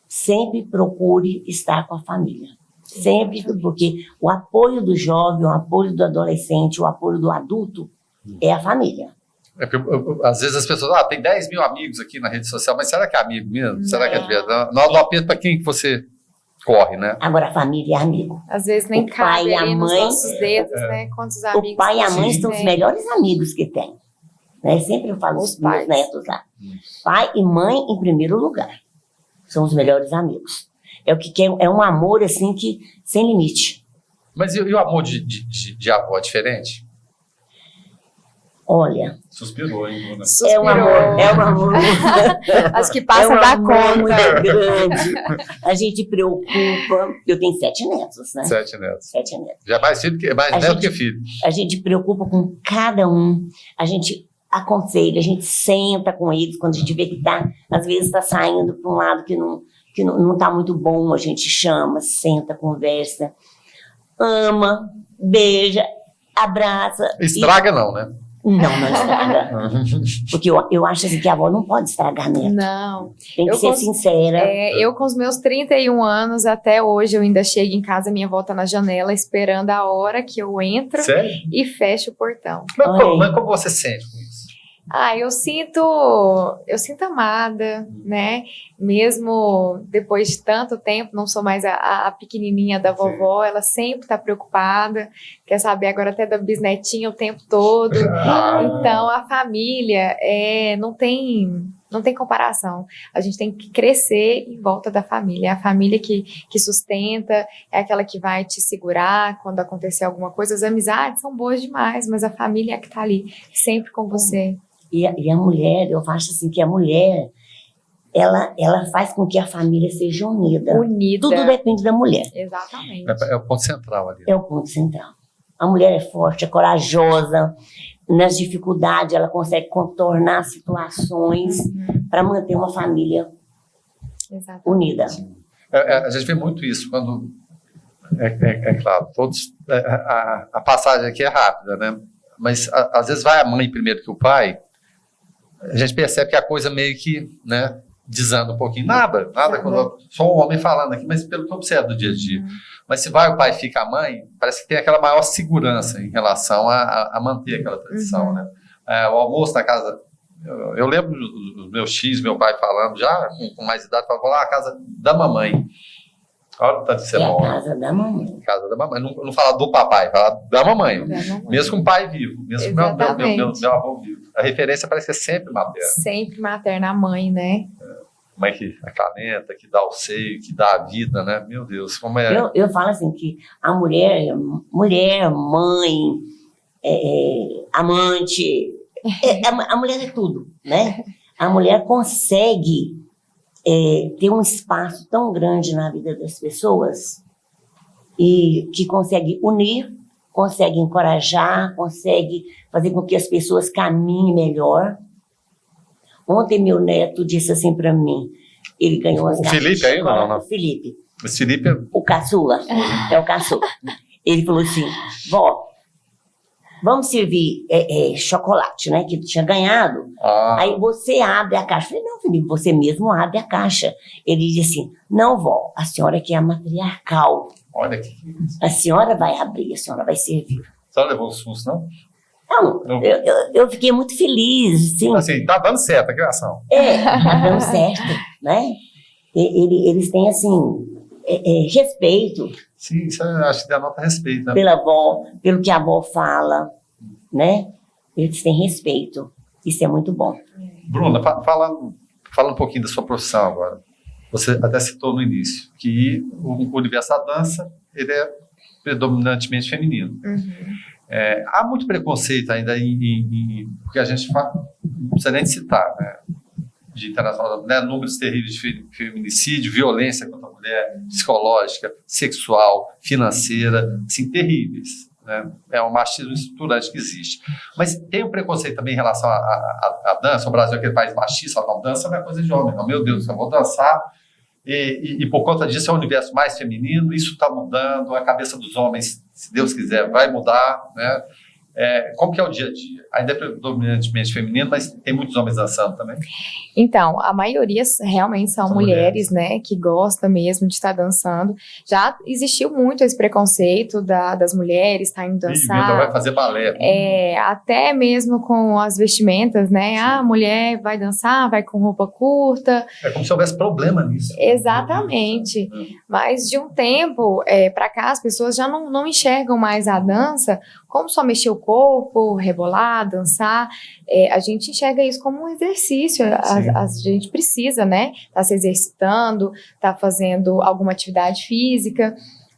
Speaker 2: sempre procure estar com a família. Sempre, porque o apoio do jovem, o apoio do adolescente, o apoio do adulto é a família.
Speaker 4: Às vezes as pessoas, tem 10 mil amigos aqui na rede social, mas será que é amigo mesmo? Não. Será que é de verdade? Não aperta para quem que você corre, né?
Speaker 2: Agora, a família é amigo.
Speaker 3: Às vezes nem cabe ali nos nossos dedos, né? Quantos amigos.
Speaker 2: O pai e a mãe são os melhores amigos que tem. Né? Sempre eu falo os meus netos lá. Pai e mãe em primeiro lugar. São os melhores amigos. É o que quer, é um amor assim que sem limite.
Speaker 4: Mas e o amor de avó é diferente?
Speaker 2: Olha.
Speaker 4: Suspirou, hein, Bruna?
Speaker 2: É um amor.
Speaker 3: Acho que passa da conta.
Speaker 2: Muito grande. A gente preocupa. Eu tenho 7 netos, né?
Speaker 4: 7 netos.
Speaker 2: 7 netos.
Speaker 4: Já é mais neto que filho.
Speaker 2: A gente preocupa com cada um. A gente aconselha, a gente senta com eles quando a gente vê que às vezes está saindo para um lado que não que não tá muito bom, a gente chama, senta, conversa, ama, beija, abraça.
Speaker 4: Estraga não, né?
Speaker 2: Não estraga. Porque eu acho assim que a avó não pode estragar neto.
Speaker 3: Não.
Speaker 2: Tem que ser sincera.
Speaker 3: Eu com os meus 31 anos, até hoje, eu ainda chego em casa, minha avó tá na janela, esperando a hora que eu entro.
Speaker 4: Sério?
Speaker 3: E fecho o portão.
Speaker 4: Mas como você sente com isso?
Speaker 3: Eu sinto amada, né? Mesmo depois de tanto tempo, não sou mais a pequenininha da vovó, ela sempre tá preocupada, quer saber agora até da bisnetinha o tempo todo. Então, a família não tem comparação. A gente tem que crescer em volta da família. É a família que sustenta, é aquela que vai te segurar quando acontecer alguma coisa. As amizades são boas demais, mas a família é que tá ali, sempre com você.
Speaker 2: E a mulher, eu acho assim que a mulher, ela faz com que a família seja unida. Tudo depende da mulher.
Speaker 3: Exatamente.
Speaker 4: É o ponto central ali.
Speaker 2: É o ponto central. A mulher é forte, é corajosa. Nas dificuldades, ela consegue contornar situações para manter uma família unida.
Speaker 4: A gente vê muito isso quando... É claro, todos... A passagem aqui é rápida, né? Mas às vezes vai a mãe primeiro que o pai... A gente percebe que a coisa meio que, né, desanda um pouquinho. Nada quando só um homem falando aqui, mas pelo que eu observo do dia a dia. Mas se vai o pai e fica a mãe, parece que tem aquela maior segurança em relação a manter aquela tradição, né? O almoço na casa... Eu lembro dos meus tios, meu pai falando, já com mais idade, falava lá, a casa da mamãe. Olha o tanto de ser bom.
Speaker 2: A casa da mamãe.
Speaker 4: Casa da mamãe. Não fala do papai, fala da mamãe. Mesmo com o pai vivo, mesmo com meu avô vivo. A referência parece ser sempre materna.
Speaker 3: Sempre materna, a mãe, né?
Speaker 4: Mãe que acalenta, que dá o seio, que dá a vida, né? Meu Deus, como é...
Speaker 2: Eu falo assim que a mulher, mãe, amante, a mulher é tudo, né? A mulher consegue ter um espaço tão grande na vida das pessoas e que consegue unir, consegue encorajar, consegue fazer com que as pessoas caminhem melhor. Ontem meu neto disse assim para mim, ele ganhou as
Speaker 4: O Felipe aí? Não.
Speaker 2: O Felipe.
Speaker 4: Esse Felipe é...
Speaker 2: O caçula. É o caçula. Ele falou assim, vó, vamos servir chocolate, né? Que ele tinha ganhado. Aí você abre a caixa. Eu falei, não, Felipe, você mesmo abre a caixa. Ele disse assim, não, vó, a senhora que é a matriarcal.
Speaker 4: Olha que...
Speaker 2: A senhora vai abrir, a senhora vai servir.
Speaker 4: A senhora levou um susto, não?
Speaker 2: Não, eu fiquei muito feliz, sim.
Speaker 4: Assim, tá dando certo a criação.
Speaker 2: Tá dando certo, né? Eles têm, assim, respeito.
Speaker 4: Sim, isso eu acho que denota respeito, né?
Speaker 2: Pela avó, pelo que a avó fala, né? Eles têm respeito. Isso é muito bom.
Speaker 4: Bruna, fala um pouquinho da sua profissão agora. Você até citou no início que o universo da dança, ele é predominantemente feminino. Há muito preconceito ainda porque a gente não precisa nem citar, né? De internacional, né? Números terríveis de feminicídio, violência contra a mulher, psicológica, sexual, financeira, assim, terríveis, né? É um machismo estruturante que existe. Mas tem um preconceito também em relação à dança. O Brasil é aquele país machista, não, dança não é coisa de homem, não. Meu Deus, eu vou dançar. E por conta disso é um universo mais feminino, isso está mudando, a cabeça dos homens, se Deus quiser, vai mudar, né? Como que é o dia a dia? Ainda é predominantemente feminino, mas tem muitos homens dançando também?
Speaker 3: Então, a maioria realmente são mulheres, né, que gostam mesmo de estar dançando. Já existiu muito esse preconceito das mulheres estarem dançar.
Speaker 4: Vai fazer balé.
Speaker 3: Até mesmo com as vestimentas, né? A mulher vai dançar, vai com roupa curta.
Speaker 4: É como se houvesse problema nisso.
Speaker 3: Exatamente. Mas de um tempo para cá, as pessoas já não enxergam mais a dança como só mexer o corpo, rebolar, dançar. A gente enxerga isso como um exercício. A gente precisa, né? Tá se exercitando, tá fazendo alguma atividade física.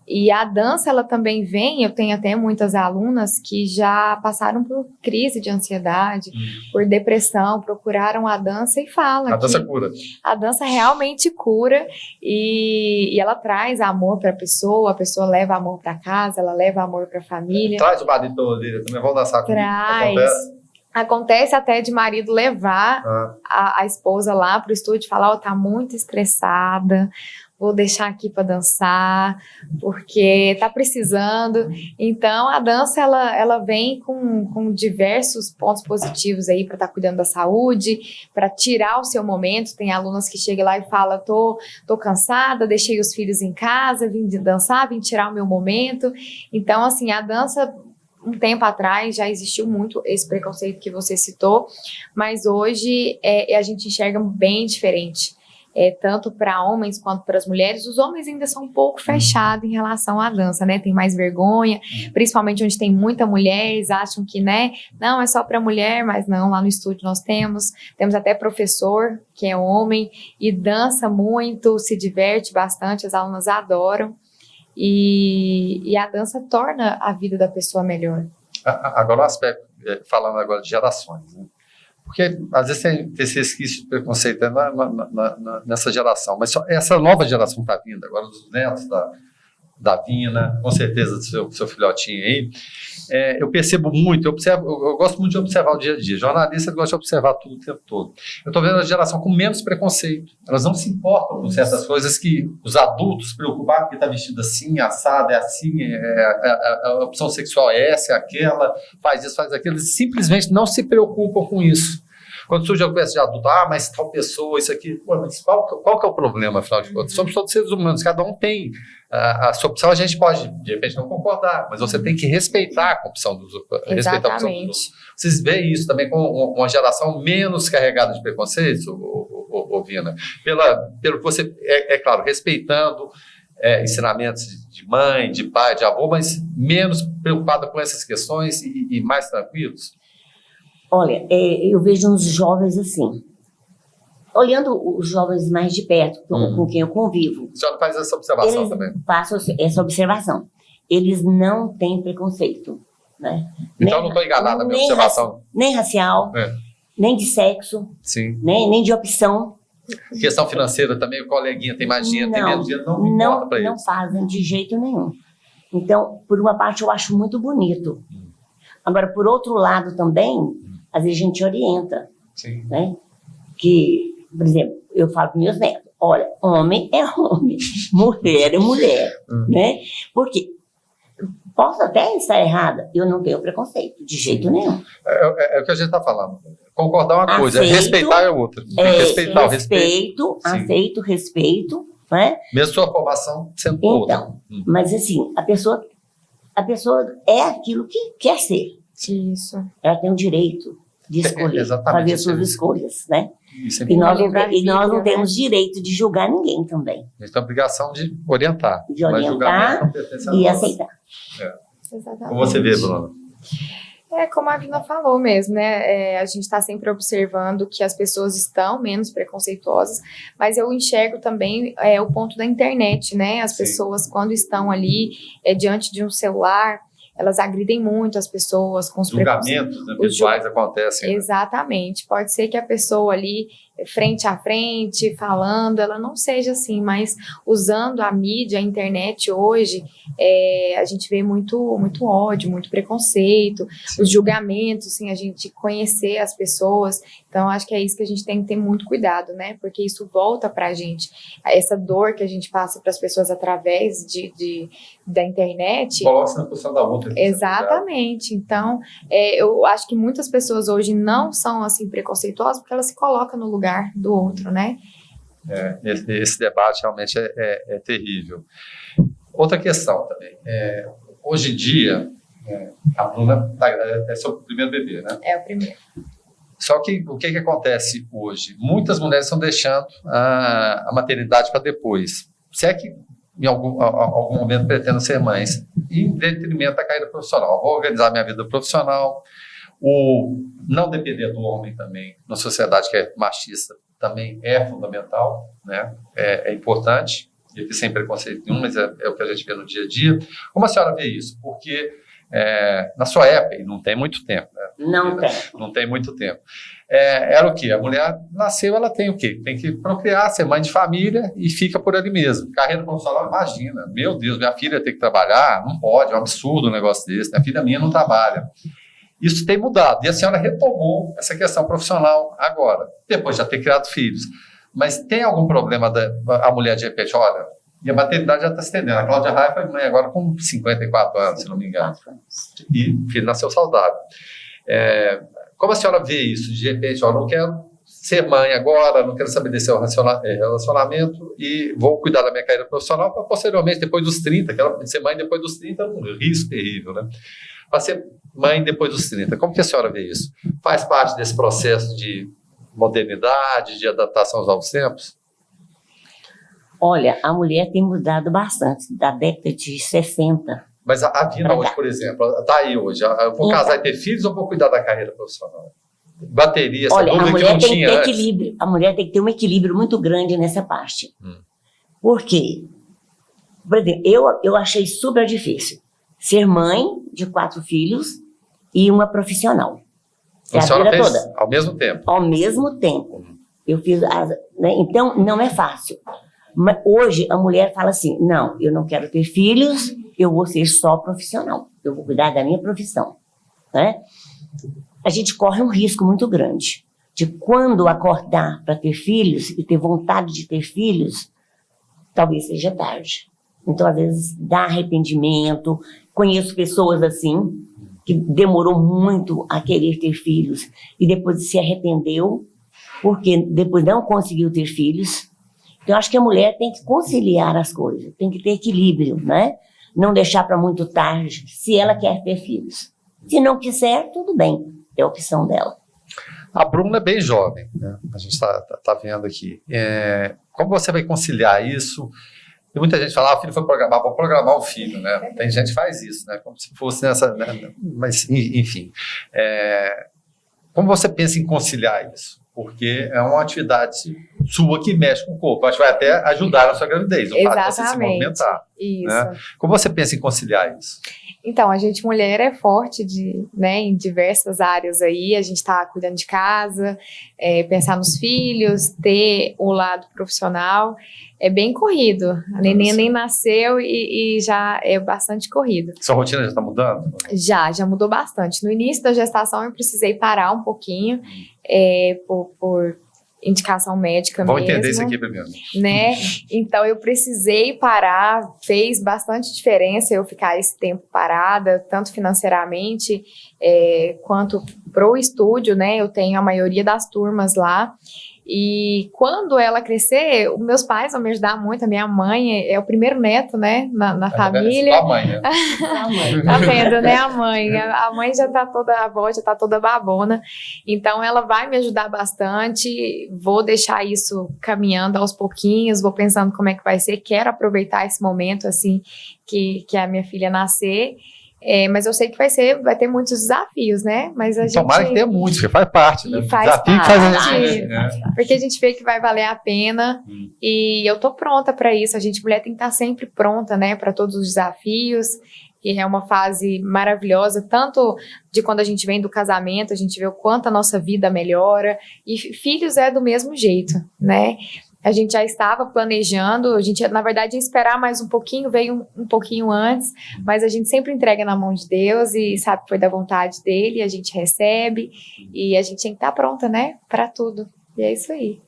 Speaker 3: E a dança, ela também vem, eu tenho até muitas alunas que já passaram por crise de ansiedade, por depressão, procuraram a dança e falam
Speaker 4: a dança cura.
Speaker 3: A dança realmente cura e ela traz amor para a pessoa leva amor para casa, ela leva amor para a família.
Speaker 4: Traz o marido dele também, vamos dançar comigo.
Speaker 3: Traz. Acontece até de marido levar a esposa lá pro estúdio e falar, ó, tá muito estressada, vou deixar aqui para dançar, porque tá precisando. Então, a dança, ela vem com diversos pontos positivos aí para estar cuidando da saúde, para tirar o seu momento. Tem alunas que chegam lá e falam, tô cansada, deixei os filhos em casa, vim dançar, vim tirar o meu momento. Então, assim, a dança... Um tempo atrás já existiu muito esse preconceito que você citou, mas hoje a gente enxerga bem diferente, tanto para homens quanto para as mulheres. Os homens ainda são um pouco fechados em relação à dança, né? Tem mais vergonha, principalmente onde tem muita mulher, eles acham que, né, não, é só para mulher, mas não, lá no estúdio nós temos até professor que é homem e dança muito, se diverte bastante, as alunas adoram. E a dança torna a vida da pessoa melhor.
Speaker 4: Agora, o aspecto, falando agora de gerações, né? Porque às vezes tem esse resquício de preconceito nessa geração, mas só essa nova geração está vindo agora, dos netos da Vina, com certeza do seu filhotinho aí. Eu percebo muito, eu gosto muito de observar o dia a dia. Jornalista gosta de observar tudo o tempo todo. Eu estou vendo a geração com menos preconceito. Elas não se importam com certas coisas que os adultos se preocupam, porque está vestido assim, assado, é assim, a opção sexual é essa, é aquela, faz isso, faz aquilo. Eles simplesmente não se preocupam com isso. Quando surge a conversa de adulto, mas tal pessoa, isso aqui, pô, mas qual que é o problema, afinal de contas? Somos todos seres humanos, cada um tem a sua opção, a gente pode, de repente, não concordar, mas você tem que respeitar a opção dos outros. Respeitar a opção dos outros. Vocês veem isso também com uma geração menos carregada de preconceitos, Vina? Pelo que você, claro, respeitando ensinamentos de mãe, de pai, de avô, mas menos preocupada com essas questões e mais tranquilos?
Speaker 2: Olha, eu vejo uns jovens assim, olhando os jovens mais de perto, com quem eu convivo.
Speaker 4: A senhora faz essa observação também?
Speaker 2: Faço essa observação. Eles não têm preconceito, né?
Speaker 4: Então não estou enganada na minha observação.
Speaker 2: Nem racial, nem de sexo,
Speaker 4: sim,
Speaker 2: nem de opção.
Speaker 4: Questão financeira também, o coleguinha tem mais dinheiro, tem menos dinheiro, não importa para eles.
Speaker 2: Não fazem de jeito nenhum. Então, por uma parte, eu acho muito bonito. Agora, por outro lado também, às vezes a gente orienta,
Speaker 4: sim,
Speaker 2: né? Que, por exemplo, eu falo para meus netos, olha, homem é homem, mulher é mulher, né? Porque posso até estar errada, eu não tenho preconceito, de jeito nenhum.
Speaker 4: É o que a gente está falando. Concordar uma coisa, respeitar é outra. Respeitar,
Speaker 2: respeito, aceito, respeito, né?
Speaker 4: Mesmo sua formação sendo outra.
Speaker 2: Então, mas assim, a pessoa é aquilo que quer ser.
Speaker 3: Isso.
Speaker 2: Ela tem o direito de escolher, fazer suas escolhas, né? E nós não temos direito de julgar ninguém também.
Speaker 4: A gente tem a obrigação de orientar.
Speaker 2: De orientar e aceitar.
Speaker 3: Exatamente.
Speaker 4: Como você vê, Bruna?
Speaker 3: Como a Vina falou mesmo, né? A gente está sempre observando que as pessoas estão menos preconceituosas, mas eu enxergo também o ponto da internet, né? As pessoas, quando estão ali diante de um celular, elas agridem muito as pessoas com os
Speaker 4: julgamentos visuais acontecem.
Speaker 3: Exatamente. Pode ser que a pessoa ali, frente a frente, falando, ela não seja assim, mas usando a mídia, a internet hoje, a gente vê muito ódio, muito preconceito, os julgamentos, assim, a gente conhecer as pessoas. Então, acho que é isso que a gente tem que ter muito cuidado, né? Porque isso volta pra gente. Essa dor que a gente passa para as pessoas através da internet.
Speaker 4: Coloca-se na posição da outra.
Speaker 3: Exatamente. Então, eu acho que muitas pessoas hoje não são assim preconceituosas porque elas se colocam no lugar do outro, né?
Speaker 4: Esse debate realmente é terrível. Outra questão também. Hoje em dia, a Bruna é seu primeiro bebê, né?
Speaker 3: É o primeiro.
Speaker 4: Só que o que acontece hoje? Muitas mulheres estão deixando a maternidade para depois. Se é que em algum momento pretendem ser mães, em detrimento da carreira profissional. Vou organizar minha vida profissional, o não depender do homem também, na sociedade que é machista, também é fundamental, né? É importante, e aqui sem preconceito nenhum, mas é o que a gente vê no dia a dia. Como a senhora vê isso? Porque na sua época, e não tem muito tempo, né? Não tem muito tempo. Era o quê? A mulher nasceu, ela tem o quê? Tem que procriar, ser mãe de família e fica por ali mesmo. Carreira profissional, imagina. Meu Deus, minha filha tem que trabalhar? Não pode, é um absurdo um negócio desse. A filha minha não trabalha. Isso tem mudado. E a senhora retomou essa questão profissional agora, depois de já ter criado filhos. Mas tem algum problema a mulher, de repente, olha, e a maternidade já está se estendendo. A Cláudia Raia foi mãe agora com 54 anos, se não me engano. E o filho nasceu saudável. Como a senhora vê isso? De repente, ó, não quero ser mãe agora, não quero estabelecer um relacionamento e vou cuidar da minha carreira profissional para posteriormente, depois dos 30, que ela ser mãe depois dos 30 é um risco terrível, né? Para ser mãe depois dos 30. Como que a senhora vê isso? Faz parte desse processo de modernidade, de adaptação aos novos tempos?
Speaker 2: Olha, a mulher tem mudado bastante, da década de 60.
Speaker 4: Mas a Vina hoje, por exemplo, está aí hoje. Eu vou casar e ter filhos ou vou cuidar da carreira profissional? Bateria, essa dúvida que não tinha antes.
Speaker 2: Equilíbrio. A mulher tem que ter um equilíbrio muito grande nessa parte. Por quê? Por exemplo, eu achei super difícil ser mãe de 4 filhos e uma profissional.
Speaker 4: A senhora fez toda. Ao mesmo tempo?
Speaker 2: Ao mesmo tempo. Eu fiz, né? Então, não é fácil. Mas hoje, a mulher fala assim, não, eu não quero ter filhos, eu vou ser só profissional. Eu vou cuidar da minha profissão. Né? A gente corre um risco muito grande de quando acordar para ter filhos e ter vontade de ter filhos, talvez seja tarde. Então, às vezes, dá arrependimento. Conheço pessoas assim, que demorou muito a querer ter filhos e depois se arrependeu, porque depois não conseguiu ter filhos. Então, eu acho que a mulher tem que conciliar as coisas, tem que ter equilíbrio, né? Não deixar para muito tarde, se ela quer ter filhos. Se não quiser, tudo bem, é a opção dela.
Speaker 4: A Bruna é bem jovem, né? A gente tá vendo aqui. Como você vai conciliar isso? E muita gente fala, o filho foi programar, vou programar o filho, né? Tem gente que faz isso, né? Como se fosse nessa... Né? Mas, enfim. Como você pensa em conciliar isso? Porque é uma atividade sua que mexe com o corpo. Acho que vai até ajudar na sua gravidez, o fato de você se movimentar.
Speaker 3: Isso.
Speaker 4: Né? Como você pensa em conciliar isso?
Speaker 3: Então, a gente, mulher, é forte né, em diversas áreas aí. A gente está cuidando de casa, pensar nos filhos, ter o lado profissional. É bem corrido. A neném nem nasceu e já é bastante corrido.
Speaker 4: Sua rotina já está mudando?
Speaker 3: Já mudou bastante. No início da gestação, eu precisei parar um pouquinho por indicação médica mesmo.
Speaker 4: Vamos entender isso aqui primeiro.
Speaker 3: Né? Então, eu precisei parar, fez bastante diferença eu ficar esse tempo parada, tanto financeiramente quanto pro estúdio, né? Eu tenho a maioria das turmas lá. E quando ela crescer, os meus pais vão me ajudar muito. A minha mãe é o primeiro neto, né, na família.
Speaker 4: A mãe, né?
Speaker 3: Tá vendo, né, a mãe? A mãe já tá toda, a avó já tá toda babona. Então, ela vai me ajudar bastante. Vou deixar isso caminhando aos pouquinhos, vou pensando como é que vai ser. Quero aproveitar esse momento, assim, que a minha filha nascer. Mas eu sei que vai ter muitos desafios, né? Mas a
Speaker 4: Tomara
Speaker 3: gente...
Speaker 4: que tenha muitos, porque faz parte, né?
Speaker 3: Faz
Speaker 4: desafio
Speaker 3: parte,
Speaker 4: que faz a gente.
Speaker 3: Porque a gente vê que vai valer a pena e eu tô pronta para isso. A gente, mulher, tem que estar sempre pronta, né? Para todos os desafios. E é uma fase maravilhosa, tanto de quando a gente vem do casamento, a gente vê o quanto a nossa vida melhora. E filhos é do mesmo jeito, né? A gente já estava planejando, a gente, na verdade, ia esperar mais um pouquinho, veio um pouquinho antes, mas a gente sempre entrega na mão de Deus e sabe que foi da vontade dele, a gente recebe e a gente tem que estar pronta, né, para tudo. E é isso aí.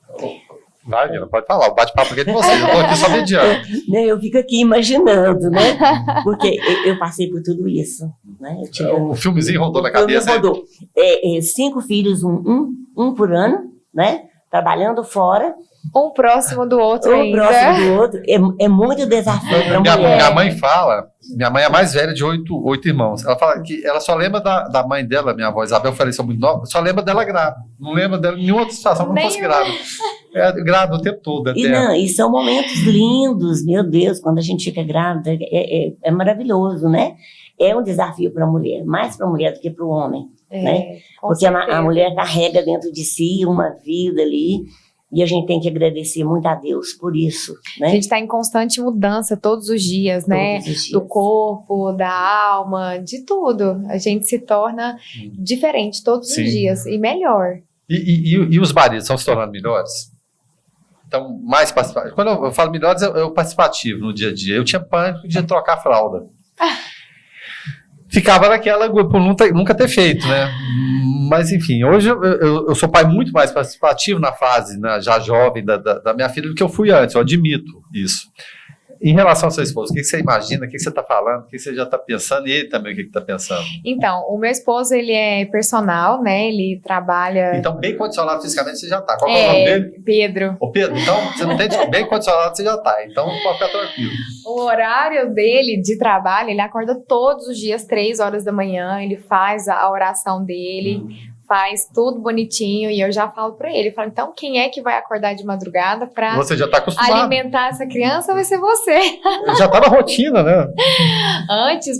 Speaker 4: Vai, Vina, pode falar, o bate-papo aqui é de você, eu tô aqui só mediando.
Speaker 2: Eu fico aqui imaginando, né, porque eu passei por tudo isso, né.
Speaker 4: O filmezinho rodou na cabeça.
Speaker 2: Rodou. 5 filhos, um por ano, né, trabalhando fora.
Speaker 3: Um próximo do outro ainda.
Speaker 2: Próximo do outro. É muito desafio para mulher.
Speaker 4: Minha mãe fala, minha mãe é a mais velha de 8 irmãos. Ela fala que ela só lembra da mãe dela, minha avó Isabel, faleceu muito nova, só lembra dela grávida. Não lembra dela em nenhuma outra situação que não fosse grávida. Grávida o tempo todo.
Speaker 2: E são momentos lindos, meu Deus, quando a gente fica grávida, é maravilhoso, né? É um desafio para a mulher, mais para a mulher do que para o homem, né? Porque a mulher carrega dentro de si uma vida ali. E a gente tem que agradecer muito a Deus por isso, né?
Speaker 3: A gente está em constante mudança todos os dias, né? Do corpo, da alma, de tudo. A gente se torna diferente todos os dias e melhor.
Speaker 4: E os maridos estão se tornando melhores? Então, mais participativos. Quando eu falo melhores, é o participativo no dia a dia. Eu tinha pânico de trocar a fralda. ficava naquela por nunca ter feito, né? Mas, enfim, hoje eu sou pai muito mais participativo na fase, né, já jovem da minha filha do que eu fui antes, eu admito isso. Em relação ao seu esposo, o que você imagina, o que você está falando, o que você já está pensando, e ele também o que está pensando?
Speaker 3: Então, o meu esposo, ele é personal, né? Ele trabalha...
Speaker 4: Então, bem condicionado fisicamente você já está. Qual é o nome dele?
Speaker 3: Pedro.
Speaker 4: Ô, Pedro, então, você não tem bem condicionado você já está. Então, pode ficar tranquilo.
Speaker 3: O horário dele de trabalho, ele acorda todos os dias, 3 horas da manhã, ele faz a oração dele, faz tudo bonitinho, e eu já falo pra ele, então quem é que vai acordar de madrugada pra
Speaker 4: Você já está acostumado.
Speaker 3: alimentar essa criança? Vai ser você.
Speaker 4: Já está na rotina, né?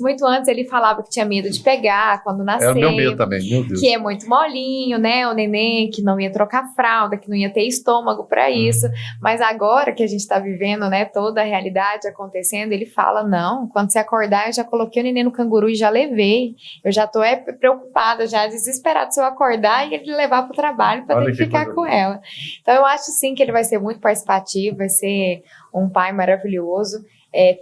Speaker 3: Muito antes, ele falava que tinha medo de pegar quando nasceu.
Speaker 4: É o meu medo também, meu Deus.
Speaker 3: Que é muito molinho, né? O neném que não ia trocar fralda, que não ia ter estômago para isso. Mas agora que a gente tá vivendo, né, toda a realidade acontecendo, ele fala, não, quando você acordar, eu já coloquei o neném no canguru e já levei. Eu já tô preocupada, já desesperada se eu acordar e ele levar pro trabalho para ter que ficar com ela. Então eu acho sim que ele vai ser muito participativo, vai ser um pai maravilhoso.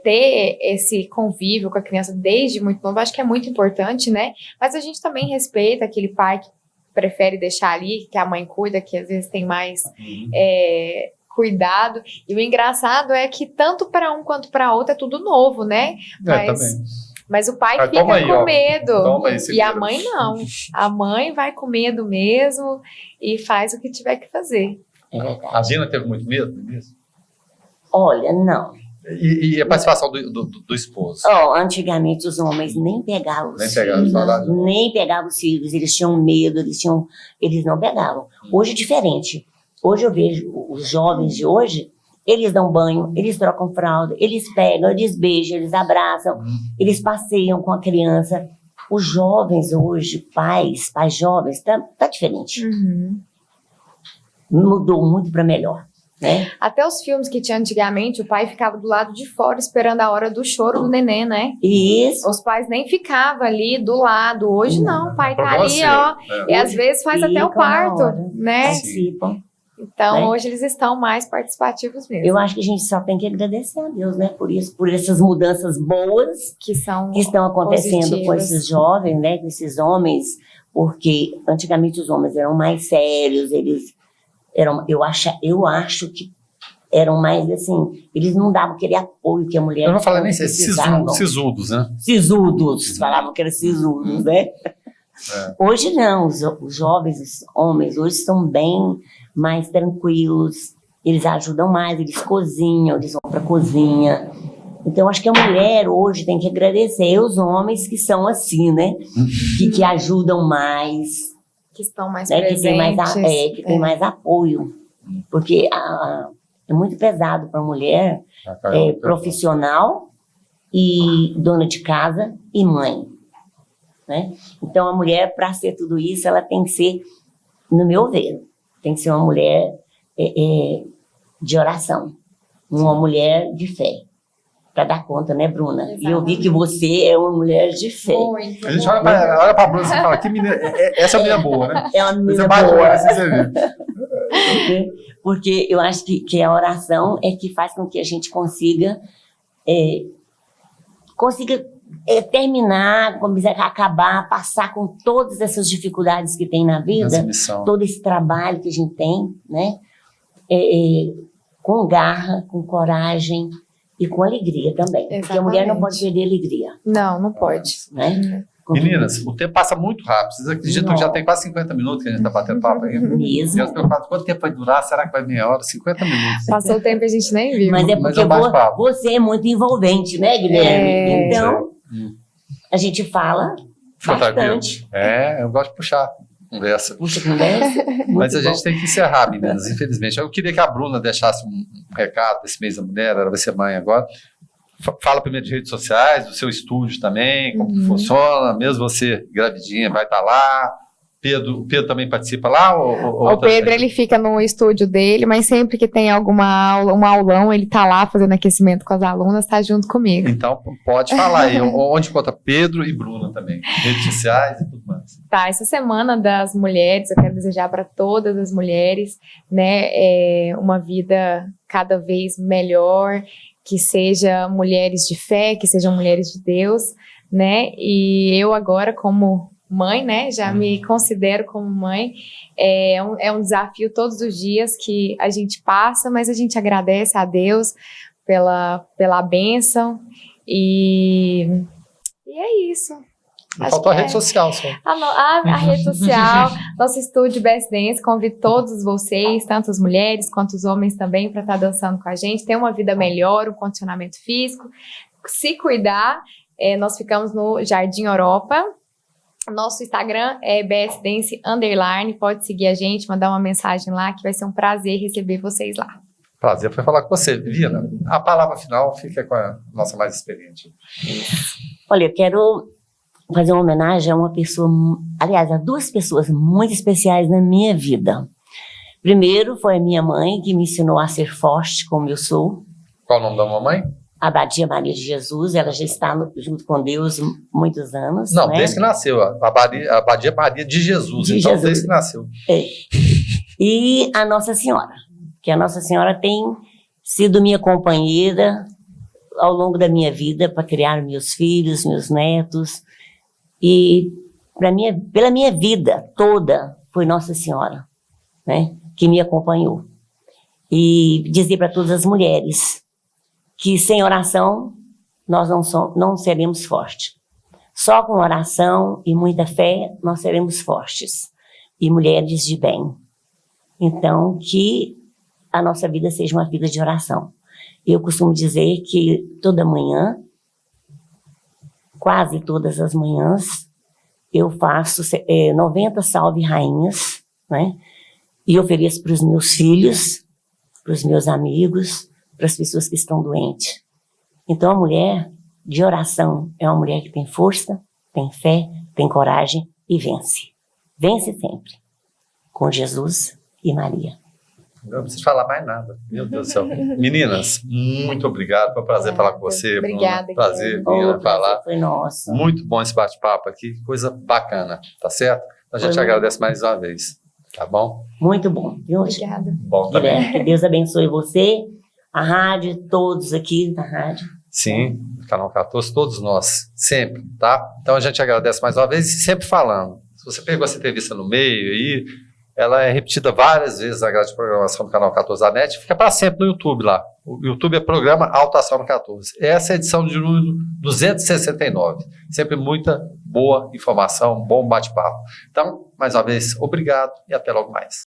Speaker 3: Ter esse convívio com a criança desde muito novo, acho que é muito importante, né? Mas a gente também respeita aquele pai que prefere deixar ali, que a mãe cuida, que às vezes tem mais cuidado. E o engraçado é que tanto para um quanto para outro é tudo novo, né? Mas o pai fica com medo. E a mãe não. A mãe vai com medo mesmo e faz o que tiver que fazer.
Speaker 4: A Gina teve muito medo disso?
Speaker 2: Olha, não.
Speaker 4: E a participação do esposo?
Speaker 2: Antigamente os homens nem pegavam os filhos. Nem pegavam os filhos. Eles tinham medo, eles não pegavam. Hoje é diferente. Hoje eu vejo os jovens de hoje, eles dão banho, eles trocam fralda, eles pegam, eles beijam, eles abraçam, eles passeiam com a criança. Os jovens hoje, pais jovens, tá diferente. Mudou muito para melhor, né?
Speaker 3: Até os filmes que tinha antigamente, o pai ficava do lado de fora esperando a hora do choro do neném, né?
Speaker 2: Isso.
Speaker 3: Os pais nem ficavam ali do lado. Hoje não, o pai tá ali, ó. E às vezes faz até o parto, né?
Speaker 2: Participam.
Speaker 3: Então, hoje eles estão mais participativos mesmo.
Speaker 2: Eu acho que a gente só tem que agradecer a Deus, né? Por isso, por essas mudanças boas que estão acontecendo positivas com esses jovens, né? Com esses homens, porque antigamente os homens eram mais sérios, eles eram, eu acho que eram mais assim, eles não davam aquele apoio que a mulher.
Speaker 4: Eu não falei nem sisudos, né? Sisudos,
Speaker 2: falavam que eram sisudos, né? Hoje não, os jovens, os homens, hoje são bem mais tranquilos, eles ajudam mais, eles cozinham, eles vão para a cozinha. Então, acho que a mulher hoje tem que agradecer os homens que são assim, né? Que ajudam mais.
Speaker 3: Que estão mais
Speaker 2: presentes.
Speaker 3: Que
Speaker 2: tem mais apoio. Porque é muito pesado para a mulher profissional e dona de casa e mãe. Né? Então, a mulher, para ser tudo isso, ela tem que ser, no meu ver, tem que ser uma mulher de oração, uma mulher de fé, para dar conta, né, Bruna? Exatamente. E eu vi que você é uma mulher de fé.
Speaker 4: Muito. A gente olha para a Bruna e fala, que menina, essa menina boa, né?
Speaker 2: É uma menina boa. Porque eu acho que a oração é que faz com que a gente consiga terminar, acabar, passar com todas essas dificuldades que tem na vida, todo esse trabalho que a gente tem, né? Com garra, com coragem e com alegria também. Exatamente. Porque a mulher não pode perder alegria.
Speaker 3: Não pode.
Speaker 2: Né?
Speaker 4: Meninas, o tempo passa muito rápido. Vocês acreditam que já tem quase 50 minutos que a gente está batendo papo aí?
Speaker 2: Mesmo.
Speaker 4: Eu preocupado, quanto tempo vai durar? Será que vai meia hora? 50 minutos.
Speaker 3: Passou o tempo e a gente nem viu.
Speaker 2: Mas é porque você é muito envolvente, né, Guilherme? Então, a gente fala bastante.
Speaker 4: Eu gosto de puxar conversa.
Speaker 2: Puxa conversa.
Speaker 4: Mas a gente tem que encerrar, meninas, infelizmente. Eu queria que a Bruna deixasse um recado desse mês da mulher, ela vai ser mãe agora. Fala primeiro de redes sociais, do seu estúdio também, como que funciona, mesmo você gravidinha, vai estar lá. O Pedro também participa lá?
Speaker 3: O Pedro, ele fica no estúdio dele, mas sempre que tem alguma aula, um aulão, ele tá lá fazendo aquecimento com as alunas, tá junto comigo.
Speaker 4: Então, pode falar aí, onde conta Pedro e Bruna também, redes sociais e tudo mais.
Speaker 3: Tá, essa semana das mulheres, eu quero desejar para todas as mulheres, né, uma vida cada vez melhor, que sejam mulheres de fé, que sejam mulheres de Deus, né? E eu agora, como mãe, né? Já me considero como mãe. É um desafio todos os dias que a gente passa, mas a gente agradece a Deus pela bênção. E é isso.
Speaker 4: Faltou a rede social só.
Speaker 3: A rede social, nosso estúdio Best Dance, convido todos vocês, tanto as mulheres quanto os homens também, para estar dançando com a gente, ter uma vida melhor, um condicionamento físico, se cuidar. Nós ficamos no Jardim Europa. Nosso Instagram é BSDance_, pode seguir a gente, mandar uma mensagem lá, que vai ser um prazer receber vocês lá.
Speaker 4: Prazer foi falar com você. Vina, a palavra final fica com a nossa mais experiente.
Speaker 2: Olha, eu quero fazer uma homenagem a uma pessoa, aliás, a duas pessoas muito especiais na minha vida. Primeiro foi a minha mãe, que me ensinou a ser forte como eu sou.
Speaker 4: Qual o nome da mamãe?
Speaker 2: Abadia Maria de Jesus, ela já está junto com Deus há muitos anos.
Speaker 4: Não,
Speaker 2: né?
Speaker 4: desde que nasceu. A Abadia Maria de Jesus, então
Speaker 2: Jesus.
Speaker 4: desde que nasceu.
Speaker 2: E a Nossa Senhora, que a Nossa Senhora tem sido minha companheira ao longo da minha vida para criar meus filhos, meus netos. E pela minha vida toda foi Nossa Senhora, né, que me acompanhou. E dizer para todas as mulheres que sem oração nós não seremos fortes. Só com oração e muita fé nós seremos fortes e mulheres de bem. Então, que a nossa vida seja uma vida de oração. Eu costumo dizer que toda manhã, quase todas as manhãs, eu faço 90 salve rainhas, né? E ofereço para os meus filhos, para os meus amigos, para as pessoas que estão doentes. Então, a mulher de oração é uma mulher que tem força, tem fé, tem coragem e vence. Vence sempre. Com Jesus e Maria.
Speaker 4: Não preciso falar mais nada. Meu Deus do céu. Meninas, muito obrigado. Foi um prazer falar com você.
Speaker 3: Obrigada.
Speaker 4: Prazer vir falar.
Speaker 2: Foi nosso.
Speaker 4: Muito bom esse bate-papo aqui. Coisa bacana, tá certo? A gente agradece mais uma vez. Tá bom?
Speaker 2: Muito bom. Viu?
Speaker 3: Obrigada.
Speaker 4: Bom também.
Speaker 2: Que Deus abençoe você, a rádio, todos aqui da rádio.
Speaker 4: Sim, Canal 14, todos nós, sempre, tá? Então a gente agradece mais uma vez e sempre falando. Se você pegou essa entrevista no meio aí, ela é repetida várias vezes na grade de programação do Canal 14 da NET, fica para sempre no YouTube lá. O YouTube é programa Alta Astral 14. Essa é a edição de número 269. Sempre muita boa informação, bom bate-papo. Então, mais uma vez, obrigado e até logo mais.